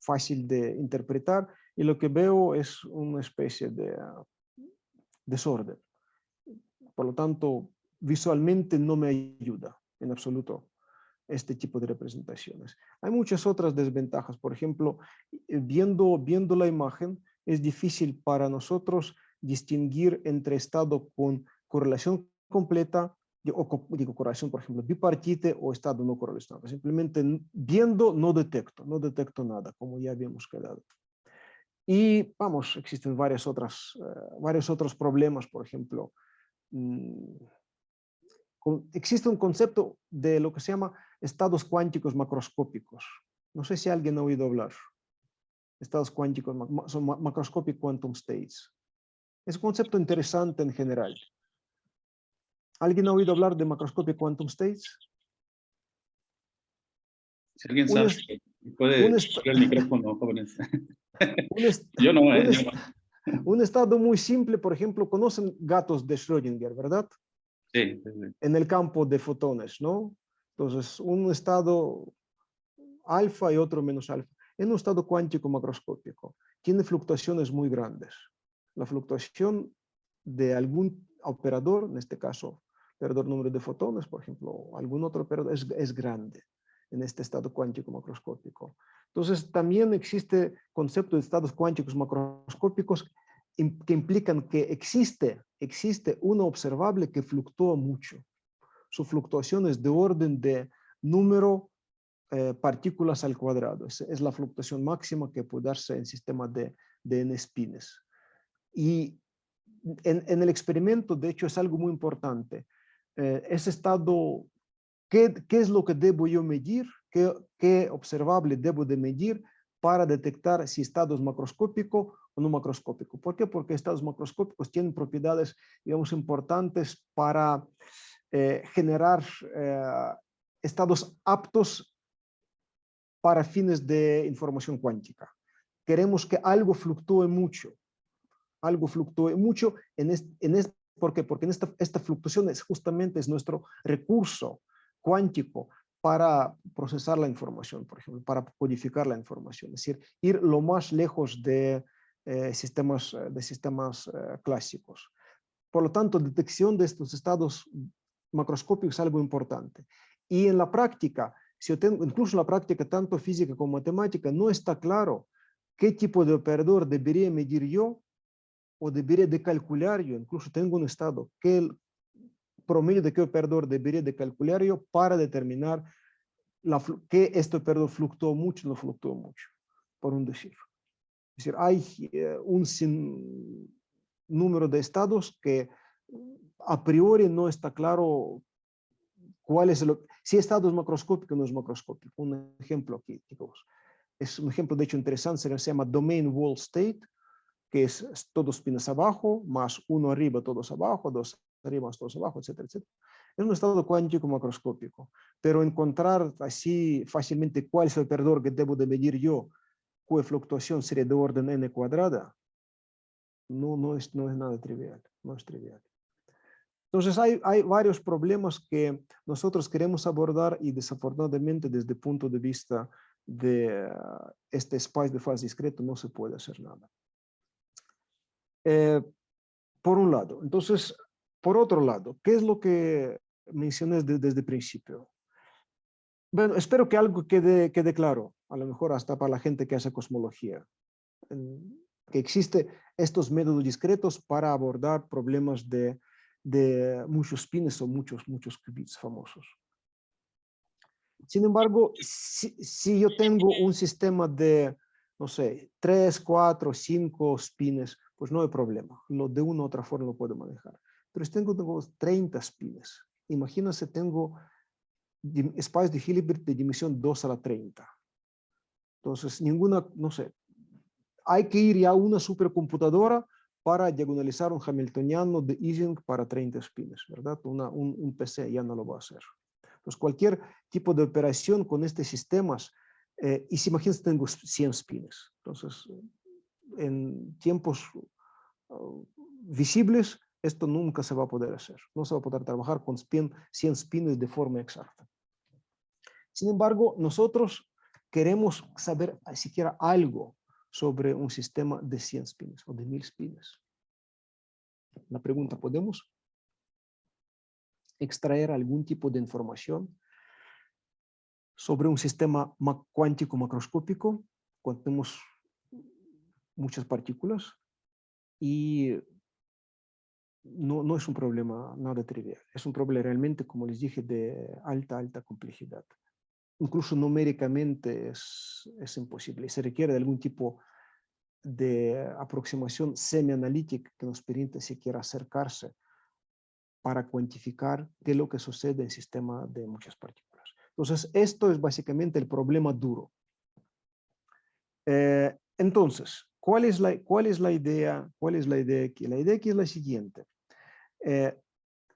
fácil de interpretar, y lo que veo es una especie de desorden. Por lo tanto, visualmente no me ayuda en absoluto este tipo de representaciones. Hay muchas otras desventajas. Por ejemplo, viendo la imagen, es difícil para nosotros distinguir entre estado con correlación completa, digo correlación, por ejemplo, bipartite o estado no correlacionado. Simplemente viendo no detecto nada, como ya habíamos quedado. Y vamos, existen varios otros problemas, por ejemplo. Existe un concepto de lo que se llama estados cuánticos macroscópicos. No sé si alguien ha oído hablar. Estados cuánticos, son macroscopic quantum states. Es un concepto interesante en general. ¿Alguien ha oído hablar de macroscopic quantum states? Si alguien Un, sabe, est puede un, est abrir el micrófono, jóvenes. un, est Yo no, un, yo est no. un estado muy simple, por ejemplo, conocen gatos de Schrödinger, ¿verdad? Sí, sí, sí. En el campo de fotones, ¿no? Entonces, un estado alfa y otro menos alfa. En un estado cuántico macroscópico, tiene fluctuaciones muy grandes. La fluctuación de algún operador, en este caso, operador número de fotones, por ejemplo, o algún otro operador, es grande en este estado cuántico macroscópico. Entonces, también existe concepto de estados cuánticos macroscópicos que implican que existe uno observable que fluctúa mucho. Su fluctuación es de orden de número partículas al cuadrado. Es la fluctuación máxima que puede darse en sistema de n spines. Y en el experimento, de hecho, es algo muy importante. Ese estado, ¿qué es lo que debo yo medir? ¿Qué observable debo de medir para detectar si estado es macroscópico o no macroscópico? ¿Por qué? Porque estados macroscópicos tienen propiedades, digamos, importantes para generar estados aptos para fines de información cuántica. Queremos que algo fluctúe mucho ¿por qué? Porque esta fluctuación justamente es nuestro recurso cuántico para procesar la información, por ejemplo, para codificar la información, es decir, ir lo más lejos de sistemas clásicos. Por lo tanto, detección de estos estados macroscópicos es algo importante. Y en la práctica, incluso en la práctica, tanto física como matemática, no está claro qué tipo de operador debería medir yo o debería de calcular yo. Incluso tengo un estado, qué promedio de qué operador debería de calcular yo para determinar que este operador fluctúa mucho o no fluctúa mucho, por un decir. Es decir, hay un número de estados que a priori no está claro cuál es si estado es macroscópico o no es macroscópico. Un ejemplo aquí, chicos. Es un ejemplo, de hecho, interesante, se llama Domain Wall State, que es todos pines abajo, más uno arriba, todos abajo, dos arriba, todos abajo, etcétera, etcétera. Es un estado cuántico macroscópico, pero encontrar así fácilmente cuál es el operador que debo de medir yo, cuya fluctuación sería de orden n cuadrada, no es nada trivial, no es trivial. Entonces hay varios problemas que nosotros queremos abordar y desafortunadamente desde el punto de vista de este espacio de fase discreto no se puede hacer nada. Por un lado. Entonces, por otro lado, ¿qué es lo que mencioné desde el principio? Bueno, espero que algo quede claro, a lo mejor hasta para la gente que hace cosmología, que existen estos métodos discretos para abordar problemas de muchos spins o muchos qubits famosos. Sin embargo, si yo tengo un sistema de, no sé, 3, 4, 5 spins, pues no hay problema. Lo de una u otra forma lo puedo manejar. Pero si tengo 30 spins, imagínense, tengo espacios de Hilbert de dimensión 2 a la 30. Entonces, no sé, hay que ir ya a una supercomputadora para diagonalizar un hamiltoniano de Ising para 30 spins, ¿verdad? Un PC ya no lo va a hacer. Pues cualquier tipo de operación con estos sistemas, y si imagínense tengo 100 spins, entonces en tiempos visibles esto nunca se va a poder hacer, no se va a poder trabajar con 100 spins de forma exacta. Sin embargo, nosotros queremos saber siquiera algo sobre un sistema de 100 spins o de 1000 spins. La pregunta, ¿podemos extraer algún tipo de información sobre un sistema cuántico macroscópico cuando tenemos muchas partículas? Y no es un problema nada trivial. Es un problema realmente, como les dije, de alta complejidad. Incluso numéricamente es imposible y se requiere de algún tipo de aproximación semi-analítica que nos permita siquiera acercarse para cuantificar qué es lo que sucede en el sistema de muchas partículas. Entonces, esto es básicamente el problema duro. Entonces, ¿cuál es la idea? ¿Cuál es la idea aquí? La idea aquí es la siguiente.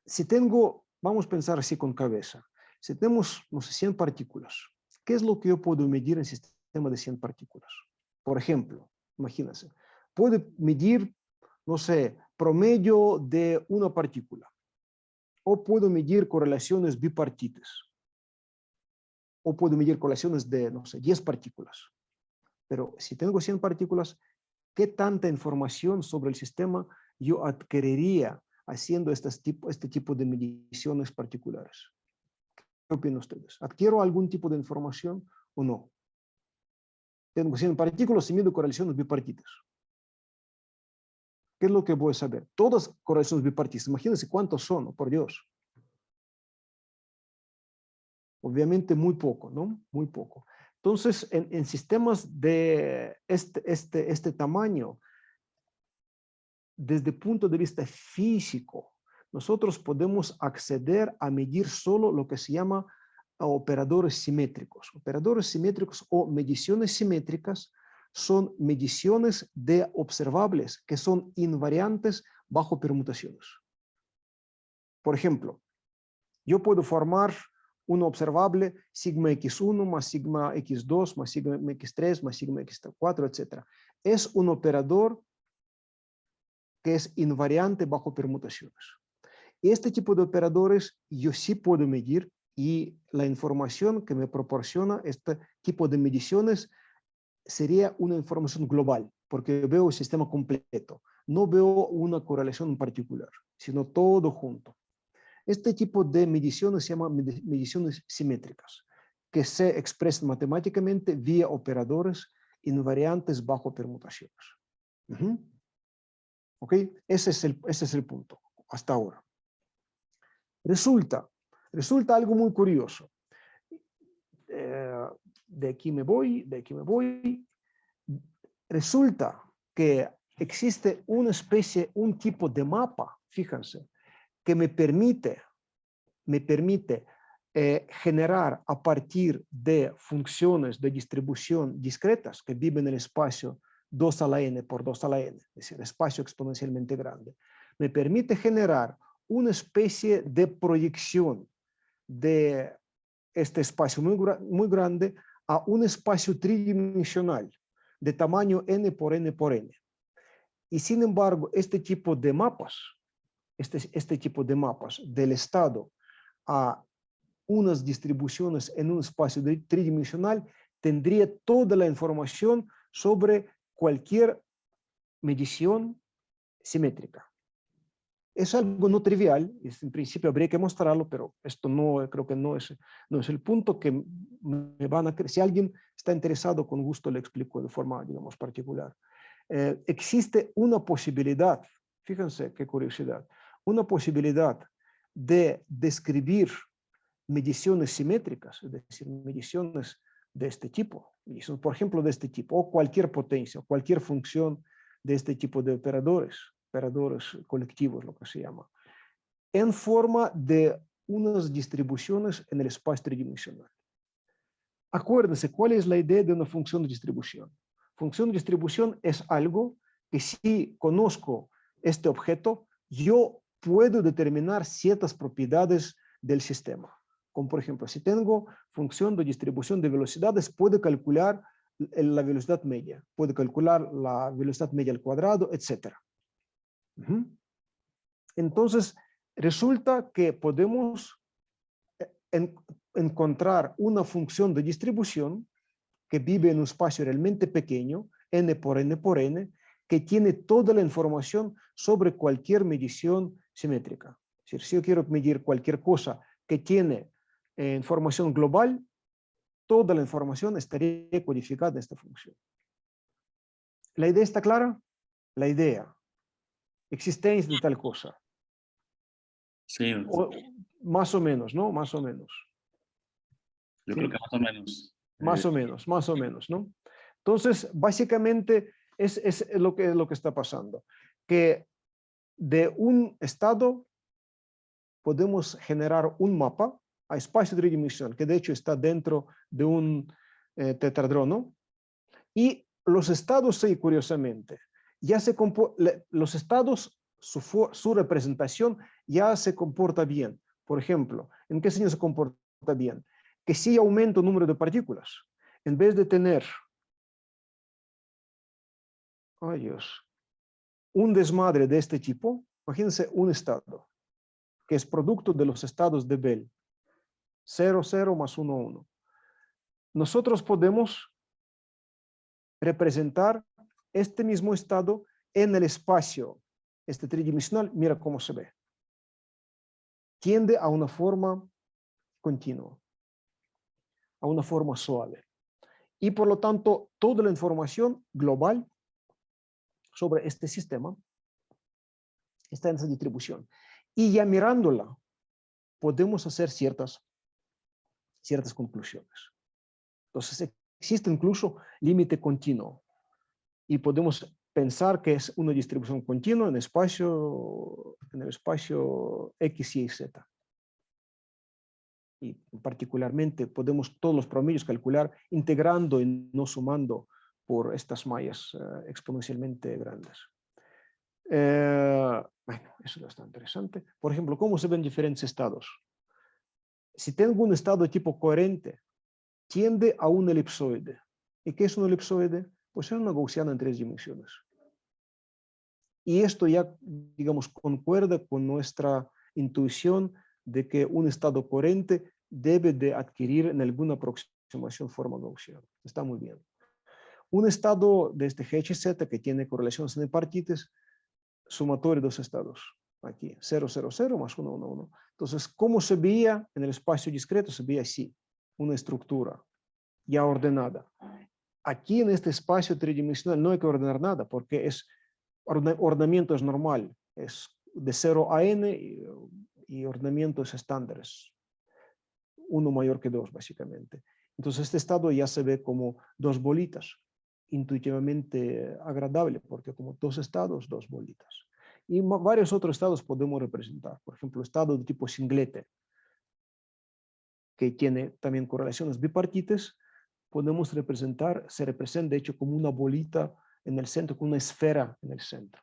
Si tengo, vamos a pensar así con cabeza, si tenemos, no sé, 100 partículas, ¿qué es lo que yo puedo medir en el sistema de 100 partículas? Por ejemplo, imagínense, puedo medir, no sé, promedio de una partícula, o puedo medir correlaciones bipartitas, o puedo medir correlaciones de, no sé, 10 partículas. Pero si tengo 100 partículas, ¿qué tanta información sobre el sistema yo adquiriría haciendo este tipo de mediciones particulares? ¿Qué opinan ustedes? ¿Adquiero algún tipo de información o no? Tengo 100 partículas y mido correlaciones bipartitas. ¿Qué es lo que voy a saber? Todas correlaciones bipartitas. Imagínense cuántos son, por Dios. Obviamente muy poco, ¿no? Muy poco. Entonces, en sistemas de este tamaño, desde el punto de vista físico, nosotros podemos acceder a medir solo lo que se llama operadores simétricos. Operadores simétricos o mediciones simétricas son mediciones de observables que son invariantes bajo permutaciones. Por ejemplo, yo puedo formar un observable sigma x1 más sigma x2 más sigma x3 más sigma x4, etc. Es un operador que es invariante bajo permutaciones. Este tipo de operadores yo sí puedo medir y la información que me proporciona este tipo de mediciones sería una información global, porque veo el sistema completo. No veo una correlación en particular, sino todo junto. Este tipo de mediciones se llama mediciones simétricas, que se expresan matemáticamente vía operadores invariantes bajo permutaciones. ¿Ok? Ese es el punto hasta ahora. Resulta algo muy curioso. De aquí me voy. Resulta que existe una especie, un tipo de mapa, fíjense, que me permite generar a partir de funciones de distribución discretas que viven en el espacio 2 a la n por 2 a la n, es decir, espacio exponencialmente grande. Me permite generar una especie de proyección de este espacio muy grande a un espacio tridimensional de tamaño n por n por n. Y sin embargo, este tipo de mapas del estado a unas distribuciones en un espacio tridimensional tendría toda la información sobre cualquier medición simétrica. Es algo no trivial, en principio habría que mostrarlo, pero esto no, creo que no es el punto que me van a... Si alguien está interesado, con gusto le explico de forma, digamos, particular. Existe una posibilidad, fíjense qué curiosidad, una posibilidad de describir mediciones simétricas, es decir, mediciones de este tipo, mediciones, por ejemplo, de este tipo, o cualquier potencia, o cualquier función de este tipo de operadores colectivos, lo que se llama, en forma de unas distribuciones en el espacio tridimensional. Acuérdense, ¿cuál es la idea de una función de distribución? Función de distribución es algo que si conozco este objeto, yo puedo determinar ciertas propiedades del sistema. Como por ejemplo, si tengo función de distribución de velocidades, puedo calcular la velocidad media, puedo calcular la velocidad media al cuadrado, etc. Entonces, resulta que podemos encontrar una función de distribución que vive en un espacio realmente pequeño, n por n por n, que tiene toda la información sobre cualquier medición simétrica. Es decir, si yo quiero medir cualquier cosa que tiene información global, toda la información estaría codificada en esta función. ¿La idea está clara? La idea, existencia de tal cosa. Sí, Más o menos, ¿no? Más o menos. yo ¿Sí? creo que más o menos. Más o menos, ¿no? Entonces, básicamente es lo que está pasando. Que de un estado podemos generar un mapa a espacio tridimensional, que de hecho está dentro de un tetradrono. Y los estados, sí, curiosamente, ya los estados, su representación ya se comporta bien. Por ejemplo, ¿en qué sentido se comporta bien? Que si aumento el número de partículas, en vez de tener, oh Dios, un desmadre de este tipo, imagínense un estado, que es producto de los estados de Bell, 0, 0 más 1, 1. Nosotros podemos representar este mismo estado en el espacio tridimensional. Mira cómo se ve. Tiende a una forma continua, a una forma suave. Y por lo tanto, toda la información global sobre este sistema está en esa distribución. Y ya mirándola, podemos hacer ciertas conclusiones. Entonces, existe incluso límite continuo. Y podemos pensar que es una distribución continua en el espacio X, Y, Z. Y particularmente podemos todos los promedios calcular integrando y no sumando por estas mallas exponencialmente grandes. Bueno, eso no es tan interesante. Por ejemplo, ¿cómo se ven diferentes estados? Si tengo un estado de tipo coherente, tiende a un elipsoide. ¿Y qué es un elipsoide? Pues es una gaussiana en 3 dimensiones. Y esto ya, digamos, concuerda con nuestra intuición de que un estado coherente debe de adquirir en alguna aproximación forma gaussiana. Está muy bien. Un estado de este GHZ que tiene correlaciones en partículas, sumatorio de dos estados. Aquí, 0, 0, 0 más 1, 1, 1. Entonces, ¿cómo se veía en el espacio discreto? Se veía así, una estructura ya ordenada. Aquí en este espacio tridimensional no hay que ordenar nada porque ordenamiento es normal, es de 0 a n y ordenamiento es estándares, 1 mayor que 2 básicamente. Entonces este estado ya se ve como dos bolitas, intuitivamente agradable porque como dos estados, dos bolitas. Y varios otros estados podemos representar, por ejemplo, estado de tipo singlete, que tiene también correlaciones bipartites, podemos representar, se representa de hecho como una bolita en el centro, con una esfera en el centro.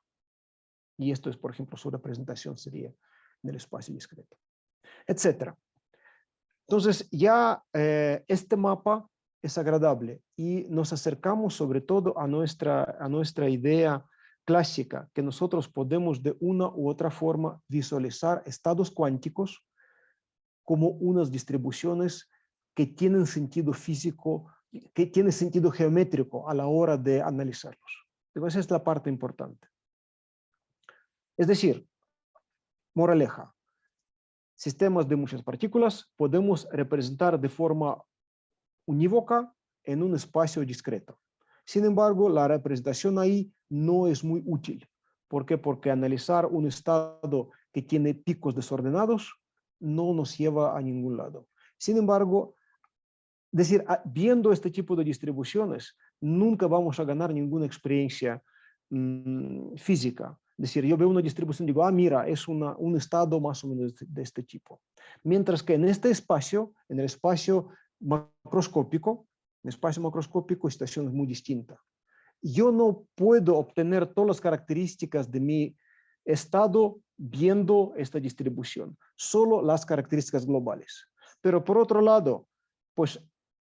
Y esto es, por ejemplo, su representación sería en el espacio discreto, etcétera. Entonces, ya este mapa es agradable y nos acercamos sobre todo a nuestra idea clásica, que nosotros podemos de una u otra forma visualizar estados cuánticos como unas distribuciones que tienen sentido físico, que tienen sentido geométrico a la hora de analizarlos. Entonces, esa es la parte importante. Es decir, moraleja, sistemas de muchas partículas podemos representar de forma unívoca en un espacio discreto. Sin embargo, la representación ahí no es muy útil. ¿Por qué? Porque analizar un estado que tiene picos desordenados no nos lleva a ningún lado. Sin embargo, decir, viendo este tipo de distribuciones, nunca vamos a ganar ninguna experiencia física. Es decir, yo veo una distribución y digo, mira, es un estado más o menos de este tipo. Mientras que en este espacio, en el espacio macroscópico, la situación es muy distinta. Yo no puedo obtener todas las características de mi estado viendo esta distribución, solo las características globales. Pero por otro lado, pues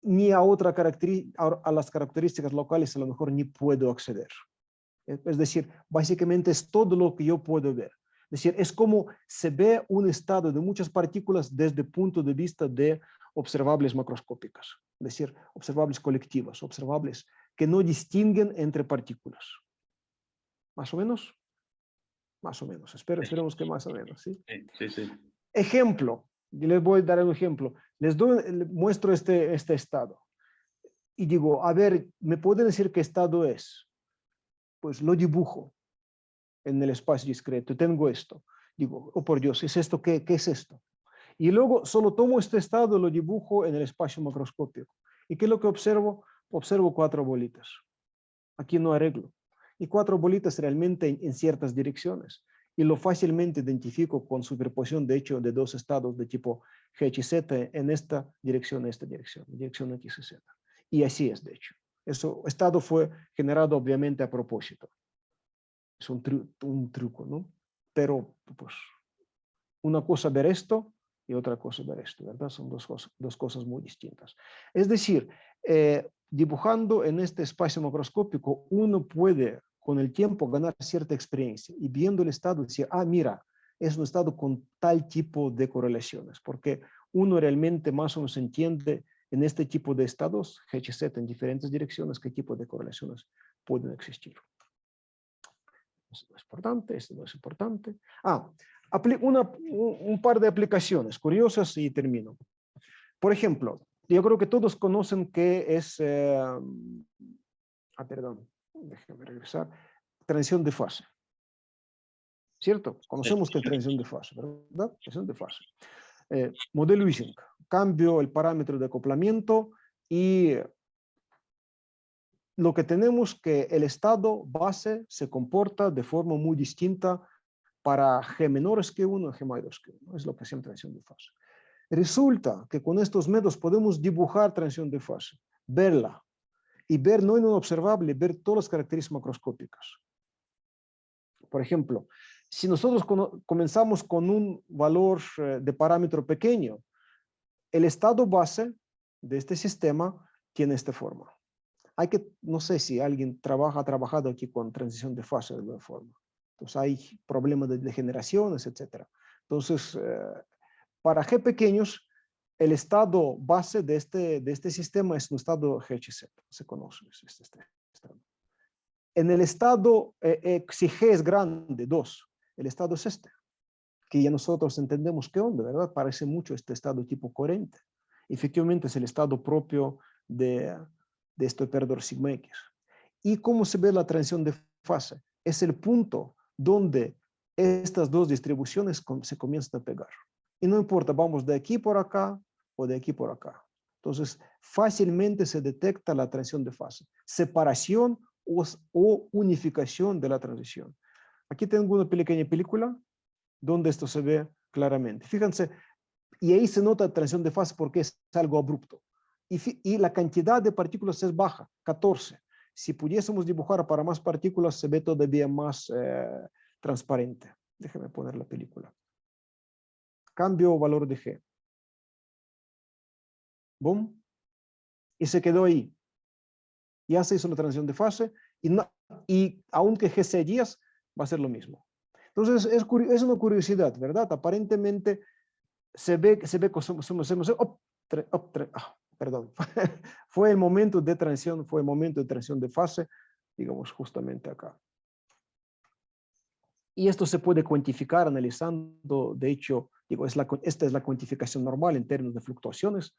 ni a las características locales a lo mejor ni puedo acceder. Es decir, básicamente es todo lo que yo puedo ver. Es decir, es como se ve un estado de muchas partículas desde el punto de vista de observables macroscópicas, es decir, observables colectivas, observables que no distinguen entre partículas. ¿Más o menos? Más o menos. Esperemos que más o menos, ¿sí? Sí. Ejemplo, les voy a dar un ejemplo. Les muestro este estado. Y digo, a ver, ¿me pueden decir qué estado es? Pues lo dibujo en el espacio discreto. Tengo esto. Digo, oh por Dios, ¿es esto? ¿Qué es esto? Y luego solo tomo este estado y lo dibujo en el espacio macroscópico. ¿Y qué es lo que observo? Observo 4 bolitas. Aquí no arreglo. Y 4 bolitas realmente en ciertas direcciones. Y lo fácilmente identifico con superposición, de hecho, de 2 estados de tipo G y Z en esta dirección X y Z. Y así es, de hecho. Eso estado fue generado obviamente a propósito. Es un truco, ¿no? Pero, pues, una cosa ver esto y otra cosa ver esto, ¿verdad? Son dos cosas muy distintas. Es decir, dibujando en este espacio macroscópico, uno puede con el tiempo ganar cierta experiencia y viendo el estado decir, ah, mira, es un estado con tal tipo de correlaciones, porque uno realmente más o menos entiende en este tipo de estados, H y Z en diferentes direcciones, qué tipo de correlaciones pueden existir. Esto no es importante, esto no es importante. Un par de aplicaciones curiosas y termino. Por ejemplo, yo creo que todos conocen qué es, perdón, déjame regresar, transición de fase. ¿Cierto? Conocemos que es transición de fase, ¿verdad? Transición de fase. Modelo Ising, cambio el parámetro de acoplamiento y lo que tenemos que el estado base se comporta de forma muy distinta para G menores que 1 y G mayores que 1. Es lo que se llama transición de fase. Resulta que con estos métodos podemos dibujar transición de fase, verla y ver no en un observable, ver todas las características macroscópicas. Por ejemplo, si nosotros comenzamos con un valor de parámetro pequeño, el estado base de este sistema tiene esta forma. No sé si alguien ha trabajado aquí con transición de fase de alguna forma. Entonces hay problemas de degeneraciones, etc. Entonces, para G pequeños, el estado base de este sistema es un estado GHZ, se conoce este estado. En el estado, si G es grande, 2, el estado es este, que ya nosotros entendemos qué onda, ¿verdad? Parece mucho este estado tipo coherente. Efectivamente es el estado propio de este operador sigma X. ¿Y cómo se ve la transición de fase? Es el punto donde estas dos distribuciones se comienzan a pegar. Y no importa, vamos de aquí por acá o de aquí por acá. Entonces, fácilmente se detecta la transición de fase. Separación o unificación de la transición. Aquí tengo una pequeña película donde esto se ve claramente. Fíjense, y ahí se nota la transición de fase porque es algo abrupto. Y la cantidad de partículas es baja, 14. Si pudiésemos dibujar para más partículas, se ve todavía más transparente. Déjeme poner la película. Cambio valor de G. Boom. Y se quedó ahí. Ya se hizo la transición de fase y aunque G sea 10, va a ser lo mismo. Entonces es una curiosidad, ¿verdad? Aparentemente se ve perdón, fue el momento de transición, fue el momento de transición de fase, digamos justamente acá. Y esto se puede cuantificar analizando, de hecho, digo, esta es la cuantificación normal en términos de fluctuaciones,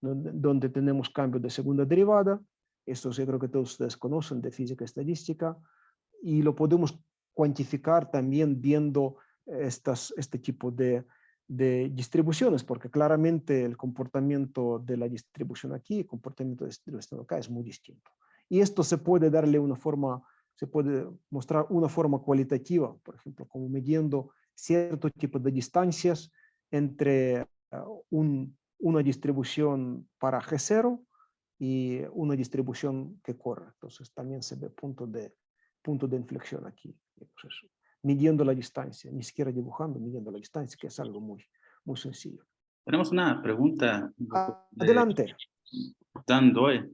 donde tenemos cambios de segunda derivada, esto yo creo que todos ustedes conocen de física estadística, y lo podemos cuantificar también viendo este tipo de distribuciones, porque claramente el comportamiento de la distribución aquí, el comportamiento de la distribución acá es muy distinto. Y esto se puede darle una forma, se puede mostrar una forma cualitativa, por ejemplo, como midiendo cierto tipo de distancias entre una distribución para G0 y una distribución que corre. Entonces también se ve punto de inflexión aquí. Entonces, midiendo la distancia, ni siquiera dibujando, midiendo la distancia, que es algo muy, muy sencillo. Tenemos una pregunta de Adelante. Dan Doe.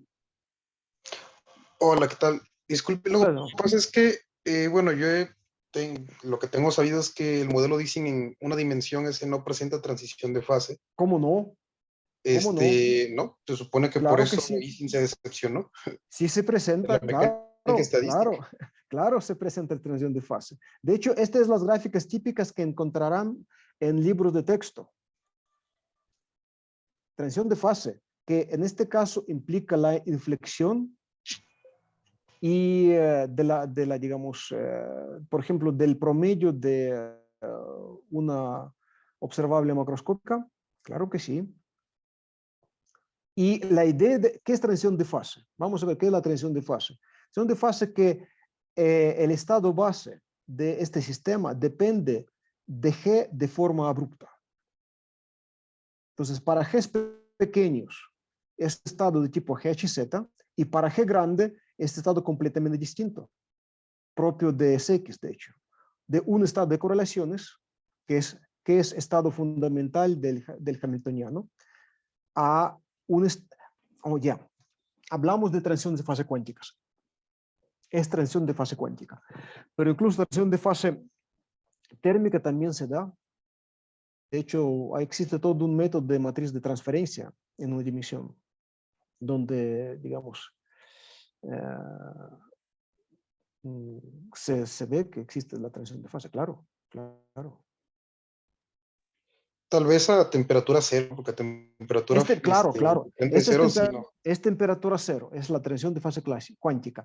Hola, ¿qué tal? Disculpe, lo que pasa es que, bueno, lo que tengo sabido es que el modelo de Ising en una dimensión ese no presenta transición de fase. ¿Cómo no? ¿Cómo no? No, se supone que Claro por que eso sí. Ising se decepcionó. Sí se presenta, La mecánica estadística. claro, se presenta la transición de fase. De hecho, estas son las gráficas típicas que encontrarán en libros de texto. Transición de fase, que en este caso implica la inflexión y digamos, por ejemplo, del promedio de una observable macroscópica? Claro que sí. Y la idea de qué es transición de fase. Vamos a ver qué es la transición de fase. Transición de fase que el estado base de este sistema depende de G de forma abrupta. Entonces, para G pequeños, este estado de tipo GHZ, y para G grande, este estado completamente distinto, propio de SX, de hecho, de un estado de correlaciones, que es estado fundamental del hamiltoniano, a un hablamos de transiciones de fase cuánticas. Es transición de fase cuántica. Pero incluso transición de fase térmica también se da. De hecho, existe todo un método de matriz de transferencia en una dimensión, donde, digamos, se ve que existe la transición de fase, claro, claro. Tal vez a temperatura cero, porque a temperatura Claro. de cero, sí, no. Es temperatura cero, es la transición de fase cuántica.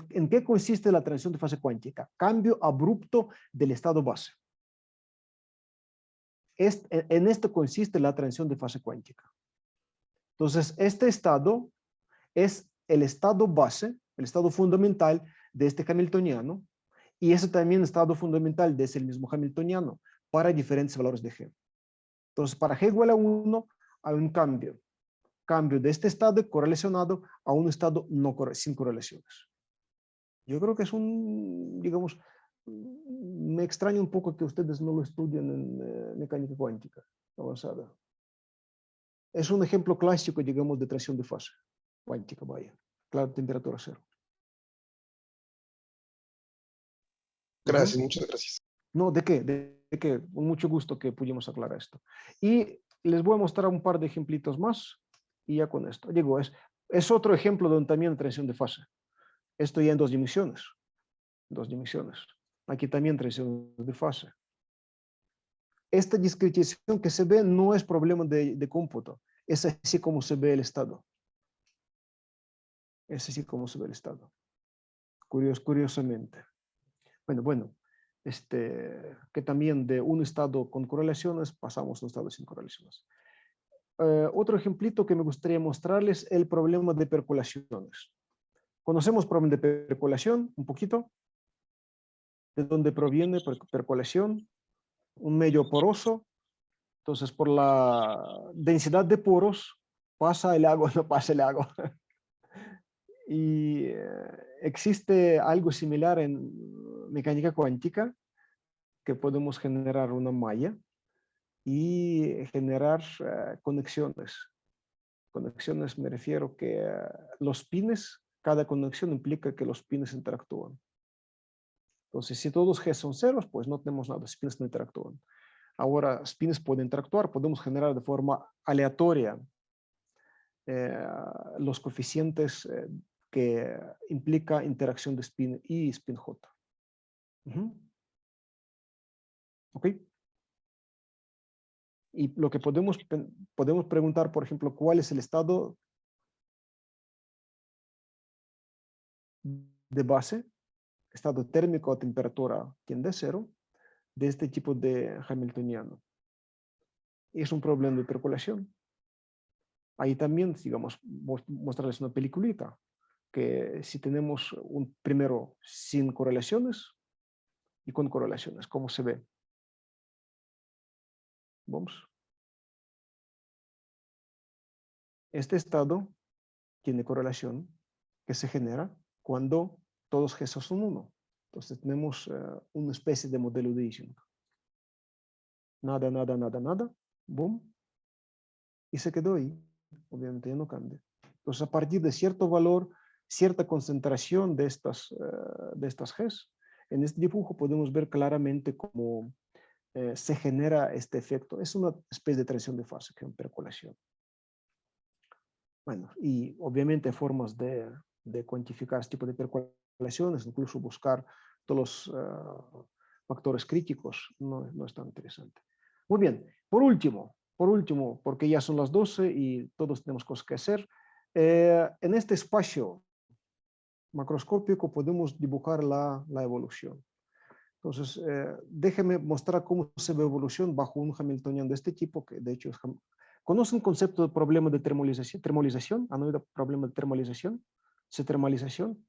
¿En qué consiste la transición de fase cuántica? Cambio abrupto del estado base. En esto consiste la transición de fase cuántica. Entonces, este estado es el estado base, el estado fundamental de este hamiltoniano, y ese también estado fundamental de ese mismo hamiltoniano para diferentes valores de G. Entonces, para G igual a 1, hay un cambio de este estado correlacionado a un estado sin correlaciones. Yo creo que es digamos, me extraña un poco que ustedes no lo estudien en mecánica cuántica avanzada. Es un ejemplo clásico, digamos, de transición de fase cuántica, vaya. Claro, temperatura cero. Gracias, muchas gracias. No, ¿de qué? ¿De qué? Con mucho gusto que pudimos aclarar esto. Y les voy a mostrar un par de ejemplitos más y ya con esto. Digo, es otro ejemplo donde también transición de fase. Esto ya en dos dimensiones. Aquí también transición de fase. Esta discretización que se ve no es problema de cómputo. Es así como se ve el estado. Es así como se ve el estado. Curiosamente. Bueno, que también de un estado con correlaciones pasamos a un estado sin correlaciones. Otro ejemplito que me gustaría mostrarles es el problema de percolaciones. ¿Conocemos problema de percolación un poquito? ¿De dónde proviene percolación? Un medio poroso. Entonces, por la densidad de poros, pasa el agua, no pasa el agua. Y existe algo similar en mecánica cuántica, que podemos generar una malla y generar conexiones. Conexiones me refiero que los pines, cada conexión implica que los pines interactúan. Entonces, si todos G son ceros, pues no tenemos nada, los pines no interactúan. Ahora, spins pueden interactuar, podemos generar de forma aleatoria los coeficientes que implica interacción de spin I y spin J. ¿Ok? Y lo que podemos preguntar, por ejemplo, ¿cuál es el estado de base, estado térmico a temperatura tiende a cero, de este tipo de hamiltoniano? Es un problema de percolación. Ahí también, digamos, mostrarles una peliculita, que si tenemos un primero sin correlaciones y con correlaciones, ¿cómo se ve? Vamos. Este estado tiene correlación que se genera cuando todos G son 1. Entonces tenemos una especie de modelo de Ising. Nada, nada, nada, nada. Boom. Y se quedó ahí. Obviamente ya no cambia. Entonces a partir de cierto valor, cierta concentración de estas Gs, en este dibujo podemos ver claramente cómo se genera este efecto. Es una especie de transición de fase, que es una percolación. Bueno, y obviamente hay formas de cuantificar este tipo de percolaciones, incluso buscar todos los factores críticos, no es tan interesante. Muy bien, por último, porque ya son las 12 y todos tenemos cosas que hacer, en este espacio macroscópico podemos dibujar la evolución. Entonces, déjeme mostrar cómo se ve evolución bajo un Hamiltoniano de este tipo, que de hecho es... ¿Conocen el concepto de problema de termolización? ¿Han oído problema de termalización? ¿Termalización?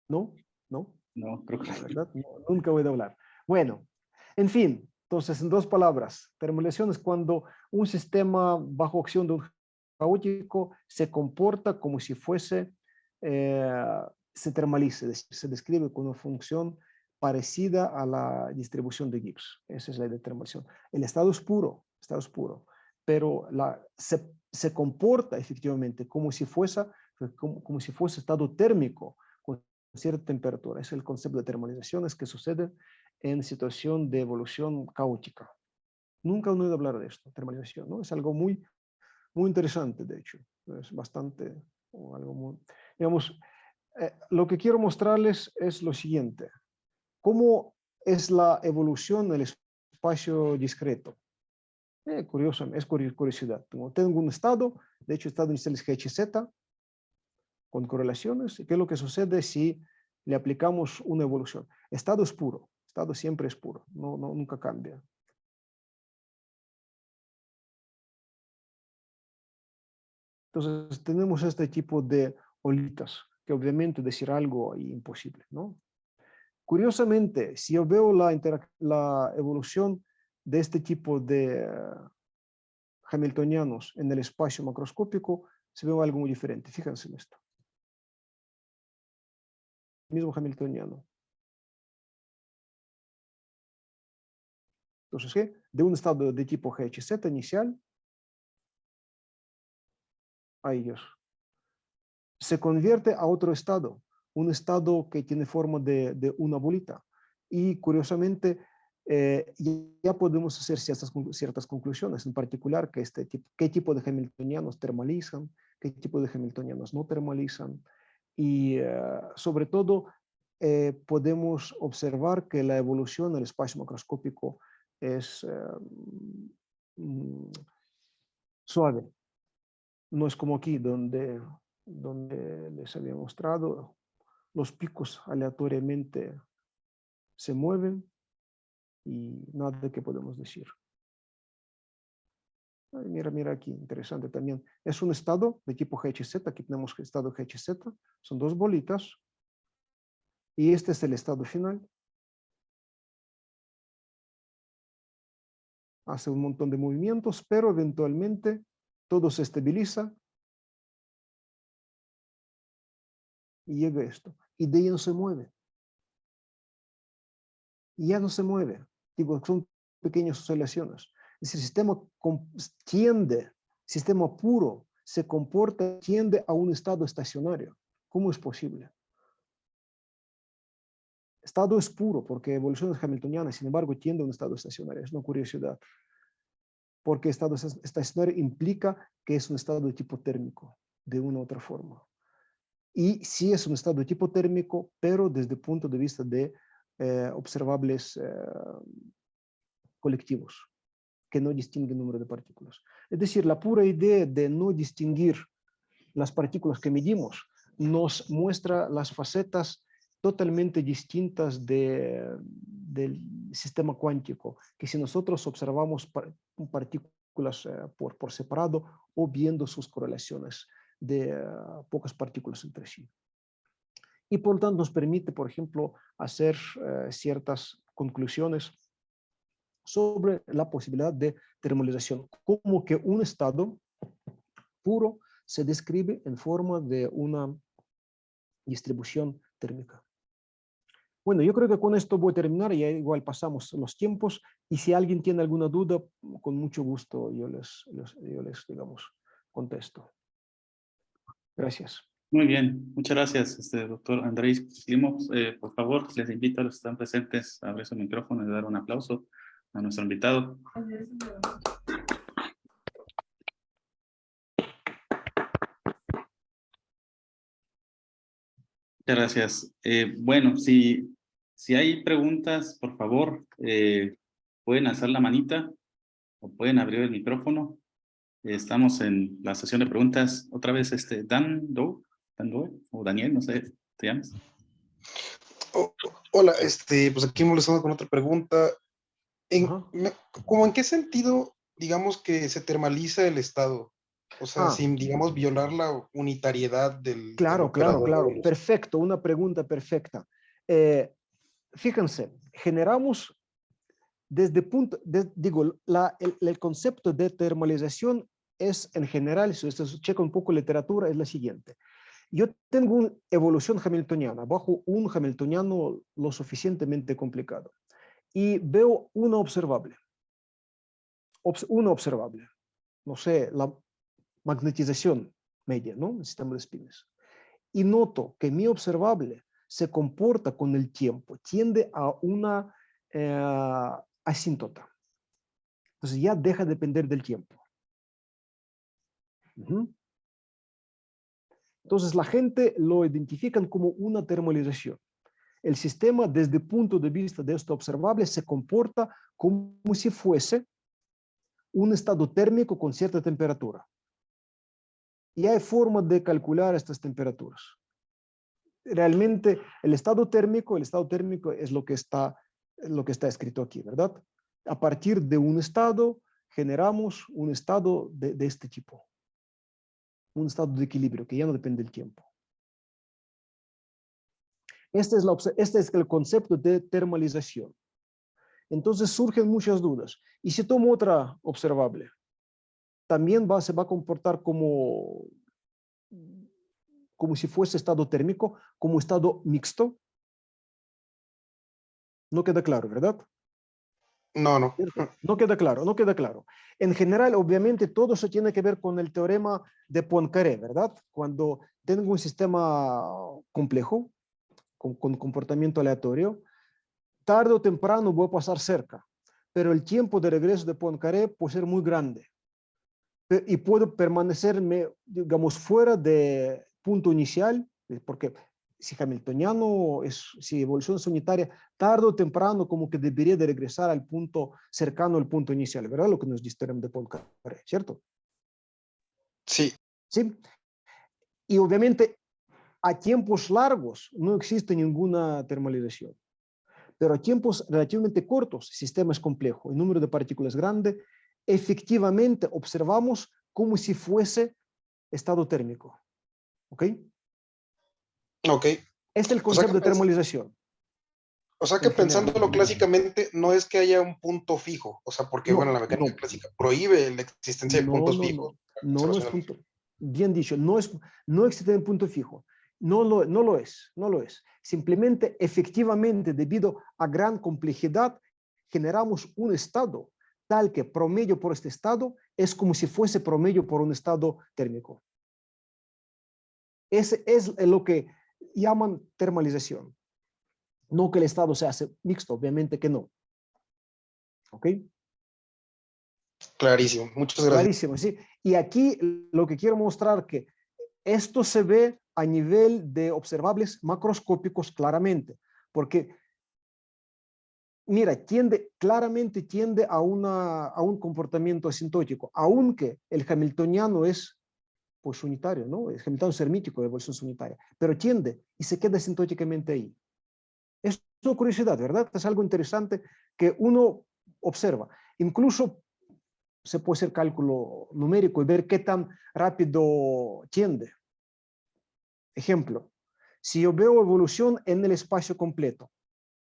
¿No? ¿No? No, creo que La verdad, no, nunca he oído hablar. Bueno, en fin, entonces, en dos palabras, termolización es cuando un sistema bajo acción de un caótico se comporta como si fuese, se termalice, se describe con una función parecida a la distribución de Gibbs. Esa es la de termolización. El estado es puro, pero se comporta efectivamente como si fuese estado térmico con cierta temperatura. Es el concepto de termalización, es que sucede en situación de evolución caótica. Nunca he oído hablar de esto, termalización, ¿no? Es algo muy, muy interesante, de hecho. Es bastante, o algo muy, digamos, lo que quiero mostrarles es lo siguiente. ¿Cómo es la evolución del espacio discreto? Curioso, es curiosidad. Tengo un estado, de hecho, estado inicial es GHZ, con correlaciones. ¿Qué es lo que sucede si le aplicamos una evolución? Estado es puro, estado siempre es puro, nunca cambia. Entonces, tenemos este tipo de olitas, que obviamente decir algo es imposible, ¿no? Curiosamente, si yo veo la evolución de este tipo de hamiltonianos en el espacio macroscópico, se ve algo muy diferente. Fíjense en esto. Mismo hamiltoniano. Entonces, ¿qué? De un estado de tipo GHZ inicial a ellos. Se convierte a otro estado, un estado que tiene forma de una bolita. Y curiosamente, ya podemos hacer ciertas conclusiones, en particular que qué tipo de hamiltonianos termalizan, qué tipo de hamiltonianos no termalizan. Y sobre todo, podemos observar que la evolución del espacio macroscópico es suave. No es como aquí, donde les había mostrado, los picos aleatoriamente se mueven y nada que podemos decir. Ay, mira aquí, interesante también. Es un estado de tipo GHZ, aquí tenemos estado GHZ, son dos bolitas, y este es el estado final. Hace un montón de movimientos, pero eventualmente todo se estabiliza y llega esto. Y de ahí no se mueve. Y ya no se mueve. Digo, son pequeñas oscilaciones. Es decir, el sistema sistema puro, se comporta, tiende a un estado estacionario. ¿Cómo es posible? Estado es puro porque evolución es hamiltoniana, sin embargo, tiende a un estado estacionario. Es una curiosidad. Porque estado estacionario implica que es un estado de tipo térmico, de una u otra forma. Y sí es un estado de tipo térmico, pero desde el punto de vista de observables colectivos, que no distinguen número de partículas. Es decir, la pura idea de no distinguir las partículas que medimos nos muestra las facetas totalmente distintas del sistema cuántico, que si nosotros observamos partículas por separado o viendo sus correlaciones de pocas partículas entre sí. Y por lo tanto nos permite, por ejemplo, hacer ciertas conclusiones sobre la posibilidad de termolización, como que un estado puro se describe en forma de una distribución térmica. Bueno, yo creo que con esto voy a terminar, ya igual pasamos los tiempos, y si alguien tiene alguna duda, con mucho gusto yo les digamos, contesto. Gracias. Muy bien, muchas gracias, doctor Andrei Klimov. Por favor, les invito a los que están presentes a abrir su micrófono y dar un aplauso a nuestro invitado. Muchas gracias. Bueno, si hay preguntas, por favor, pueden alzar la manita o pueden abrir el micrófono. Estamos en la sesión de preguntas. Otra vez, Dan Doe, o Daniel, no sé, ¿te llamas? Hola, pues aquí molestando con otra pregunta. Ajá. ¿Cómo en qué sentido, digamos, que se termaliza el Estado? O sea, Ah, sin, digamos, violar la unitariedad del claro, claro, operador de claro. evolución. Perfecto, una pregunta perfecta. Eh, Fíjense, generamos desde punto, digo, el concepto de termalización es en general, si usted checa un poco literatura, es la siguiente. Yo tengo una evolución hamiltoniana, bajo un hamiltoniano lo suficientemente complicado, y veo una observable, no sé, la magnetización media, ¿no? El sistema de espines. Y noto que mi observable se comporta con el tiempo, tiende a una asíntota. Entonces ya deja de depender del tiempo. Entonces la gente lo identifican como una termalización. El sistema, desde el punto de vista de este observable, se comporta como si fuese un estado térmico con cierta temperatura. Y hay forma de calcular estas temperaturas. Realmente el estado térmico es lo que está escrito aquí, ¿verdad? A partir de un estado generamos un estado de este tipo, un estado de equilibrio que ya no depende del tiempo. Este es el concepto de termalización. Entonces surgen muchas dudas. Y si tomo otra observable, también se va a comportar como si fuese estado térmico, como estado mixto. No queda claro, ¿verdad? No, no. ¿Cierto? No queda claro, no queda claro. En general, obviamente, todo eso tiene que ver con el teorema de Poincaré, ¿verdad? Cuando tengo un sistema complejo, con comportamiento aleatorio, tarde o temprano voy a pasar cerca, pero el tiempo de regreso de Poincaré puede ser muy grande y puedo permanecerme, digamos, fuera de punto inicial, porque si hamiltoniano si evolución es unitaria, tarde o temprano como que debería de regresar al punto cercano al punto inicial, ¿verdad? Lo que nos dice el teorema de Poincaré, ¿cierto? Sí. Sí. Y obviamente a tiempos largos no existe ninguna termalización. Pero a tiempos relativamente cortos, el sistema es complejo, el número de partículas grande, efectivamente observamos como si fuese estado térmico. ¿Ok? Ok. Este es el O sea que, concepto de termalización en general. pensándolo clásicamente, no es que haya un punto fijo. O sea, porque, bueno, No, la mecánica no, clásica prohíbe la existencia de no, puntos no, fijos no, para la no, no es conservación de la punto. Bien dicho, no existe un punto fijo. No lo es, no lo es. Simplemente, efectivamente, debido a gran complejidad, generamos un estado tal que promedio por este estado es como si fuese promedio por un estado térmico. Ese es lo que llaman termalización. No que el estado se hace mixto, obviamente que no. ¿Ok? Clarísimo. Muchas gracias. Clarísimo, sí. Y aquí lo que quiero mostrar que esto se ve a nivel de observables macroscópicos claramente, porque mira, claramente tiende a un comportamiento asintótico, aunque el hamiltoniano es pues unitario, ¿no? El hamiltoniano es hermítico de evolución unitaria, pero tiende y se queda asintóticamente ahí. Es una curiosidad, ¿verdad? Es algo interesante que uno observa. Incluso se puede hacer cálculo numérico y ver qué tan rápido tiende. Ejemplo, si yo veo evolución en el espacio completo,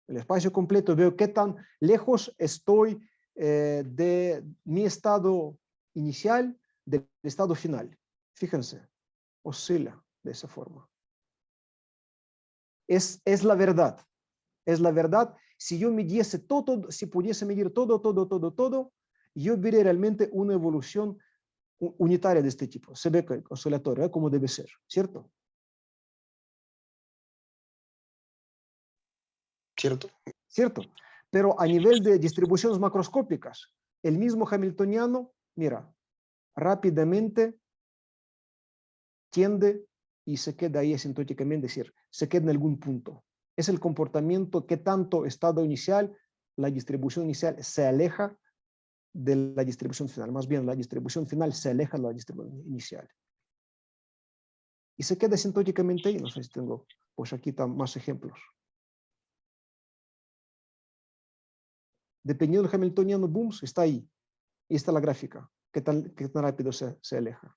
veo qué tan lejos estoy de mi estado inicial del estado final. Fíjense, oscila de esa forma. Es la verdad. Es la verdad. Si yo midiese todo, si pudiese medir todo, yo vería realmente una evolución unitaria de este tipo. Se ve oscilatorio, como debe ser, ¿cierto? ¿Cierto? ¿Cierto? Pero a nivel de distribuciones macroscópicas, el mismo hamiltoniano, mira, rápidamente tiende y se queda ahí asintóticamente, es decir, se queda en algún punto. Es el comportamiento que tanto estado inicial, la distribución inicial se aleja de la distribución final, más bien la distribución final se aleja de la distribución inicial. Y se queda asintóticamente ahí, no sé si tengo, pues aquí están más ejemplos. dependiendo del hamiltoniano booms, está ahí. Y está la gráfica, qué tan rápido se aleja.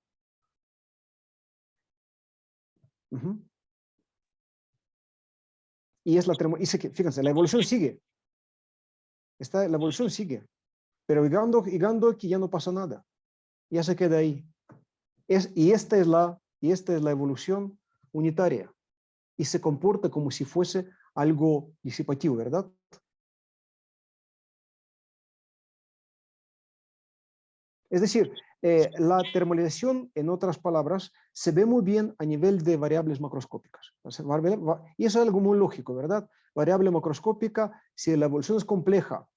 Y es fíjense, la evolución sigue. La evolución sigue. Pero llegando aquí ya no pasa nada. Ya se queda ahí. Y esta es la evolución unitaria. Y se comporta como si fuese algo disipativo, ¿verdad? Es decir, la termolización, en otras palabras, se ve muy bien a nivel de variables macroscópicas. Y eso es algo muy lógico, ¿verdad? Variable macroscópica, si la evolución es compleja,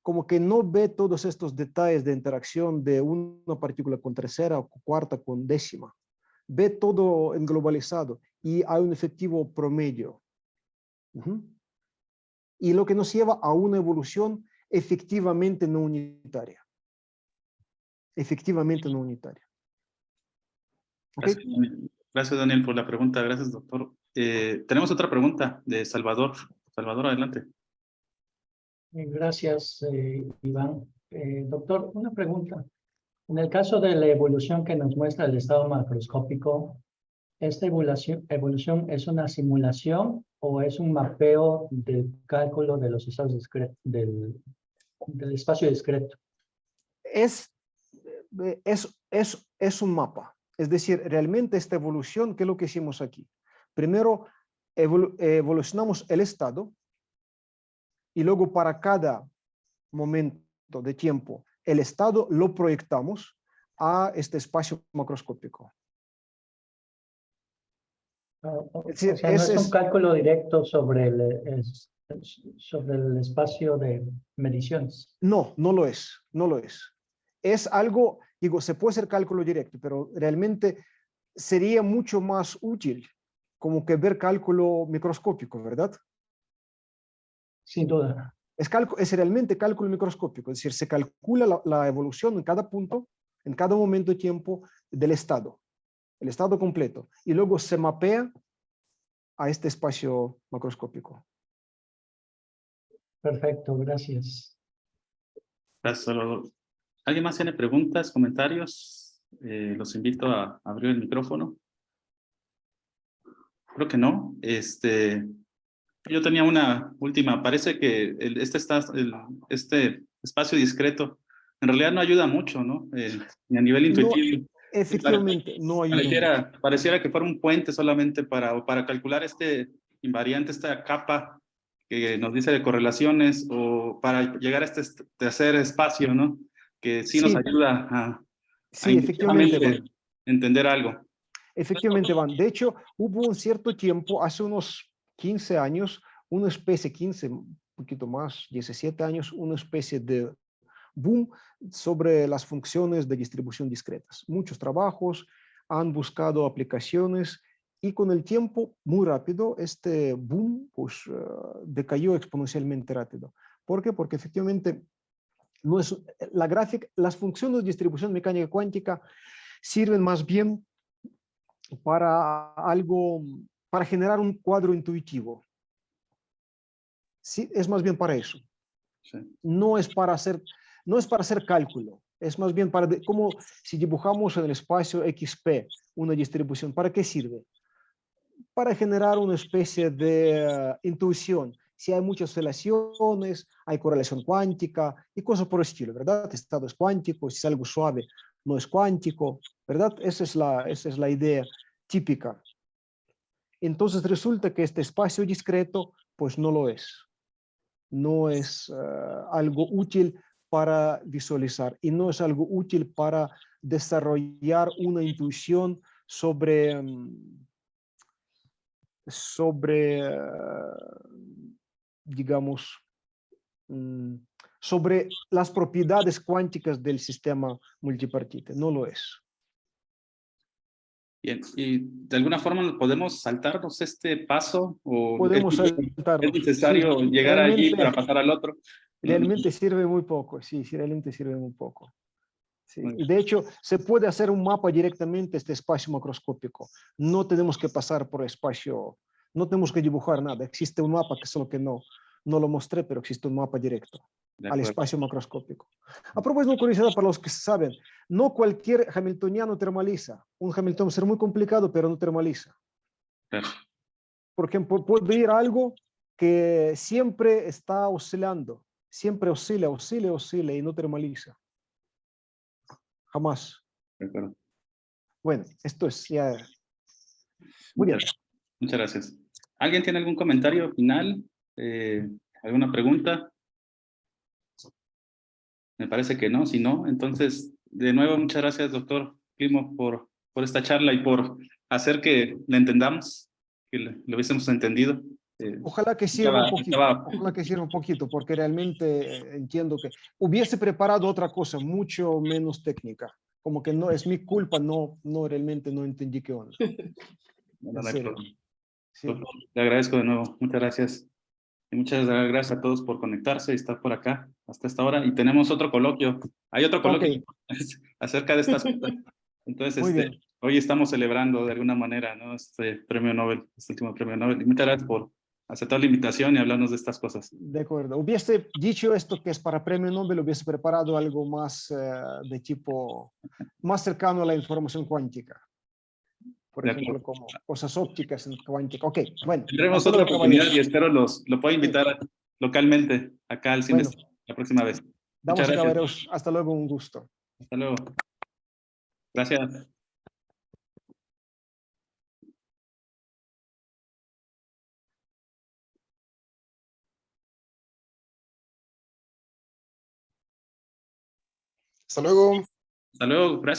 como que no ve todos estos detalles de interacción de una partícula con tercera o cuarta con décima. Ve todo englobalizado y hay un efectivo promedio. Y lo que nos lleva a una evolución efectivamente no unitaria. Efectivamente no unitaria. ¿Okay? Gracias, Daniel, por la pregunta. Gracias, doctor. Tenemos otra pregunta de Salvador. Salvador, adelante. Gracias, Iván. Doctor, una pregunta. En el caso de la evolución que nos muestra el estado macroscópico, ¿esta evolución es una simulación o es un mapeo del cálculo de los estados del espacio discreto? Es un mapa. Es decir, realmente esta evolución, ¿qué es lo que hicimos aquí? Primero, evolucionamos el estado y luego para cada momento de tiempo, el estado lo proyectamos a este espacio macroscópico. Es decir, o sea, no es un cálculo directo sobre el espacio de mediciones. No, no lo es, no lo es. Es algo, digo, se puede hacer cálculo directo, pero realmente sería mucho más útil como que ver cálculo microscópico, ¿verdad? Sin duda. Es realmente cálculo microscópico, es decir, se calcula la evolución en cada punto, en cada momento de tiempo del estado, el estado completo, y luego se mapea a este espacio macroscópico. Perfecto, gracias. Gracias, Salvador. ¿Alguien más tiene preguntas, comentarios? Los invito a abrir el micrófono. Creo que no. Yo tenía una última. Parece que este espacio discreto en realidad no ayuda mucho, ¿no? Ni a nivel intuitivo. No, efectivamente, no ayuda. Pareciera que fuera un puente solamente para calcular este invariante, esta capa que nos dice de correlaciones, o para llegar a este tercer espacio, ¿no? Que sí nos ayuda a efectivamente, entender algo. Efectivamente, Van. De hecho, hubo un cierto tiempo, hace unos 15 años, una especie, 15, un poquito más, 17 años, una especie de boom sobre las funciones de distribución discretas. Muchos trabajos han buscado aplicaciones y con el tiempo, muy rápido, este boom pues, decayó exponencialmente rápido. ¿Por qué? Porque efectivamente no es, las funciones de distribución mecánica cuántica sirven más bien para para generar un cuadro intuitivo. Sí, es más bien para eso. Sí. No es para hacer cálculo, es más bien como si dibujamos en el espacio XP una distribución. ¿Para qué sirve? Para generar una especie de intuición. Si hay muchas relaciones, hay correlación cuántica y cosas por el estilo, ¿verdad? Estado es cuántico, si es algo suave, no es cuántico, ¿verdad? Esa es la idea típica. Entonces resulta que este espacio discreto, pues no lo es. No es algo útil para visualizar y no es algo útil para desarrollar una intuición sobre digamos, sobre las propiedades cuánticas del sistema multipartite. No lo es. Bien, y de alguna forma podemos saltarnos este paso, o podemos saltarnos. ¿Es necesario llegar allí para pasar al otro? Realmente sirve muy poco, sí, realmente sirve muy poco. Sí. Y de hecho, se puede hacer un mapa directamente este espacio macroscópico. No tenemos que pasar por espacio, no tenemos que dibujar nada. Existe un mapa que solo que no No lo mostré, pero existe un mapa directo De al acuerdo. espacio macroscópico. A propósito, una curiosidad para los que saben, no cualquier hamiltoniano termaliza. Un Hamilton ser muy complicado, pero no termaliza. Claro. Por ejemplo, puede ir algo que siempre está oscilando, siempre oscila y no termaliza. Jamás. De acuerdo. Bueno, esto es ya. Muy bien. Muchas gracias. ¿Alguien tiene algún comentario final? ¿Alguna pregunta? Me parece que no. Si no, entonces, de nuevo, muchas gracias, doctor Klimoff, por esta charla y por hacer que la entendamos, que lo hubiésemos entendido. Ojalá que sirva un poquito, estaba- ojalá que sirva un poquito, porque realmente entiendo que hubiese preparado otra cosa mucho menos técnica. Como que no es mi culpa, no realmente no entendí qué onda. no, En no hay serio. problema. Sí. Doctor, le agradezco de nuevo. Muchas gracias. Y muchas gracias a todos por conectarse y estar por acá hasta esta hora. Y tenemos otro coloquio. Hay otro coloquio acerca de estas cosas. Entonces, Muy bien. hoy estamos celebrando de alguna manera, ¿no? Este premio Nobel, este último premio Nobel. Y muchas gracias por aceptar la invitación y hablarnos de estas cosas. De acuerdo. Hubiese dicho esto que es para premio Nobel, hubiese preparado algo más de tipo, más cercano a la información cuántica. Por De ejemplo, acuerdo. como cosas ópticas en cuántica. Ok, bueno. Tendremos Hasta otra luego, oportunidad caballeros. y espero lo pueda invitar localmente acá al Bueno, CIMES la próxima vez. Muchas damas y gracias. caballeros, hasta luego, un gusto. Hasta luego. Gracias. Hasta luego. Hasta luego. Gracias.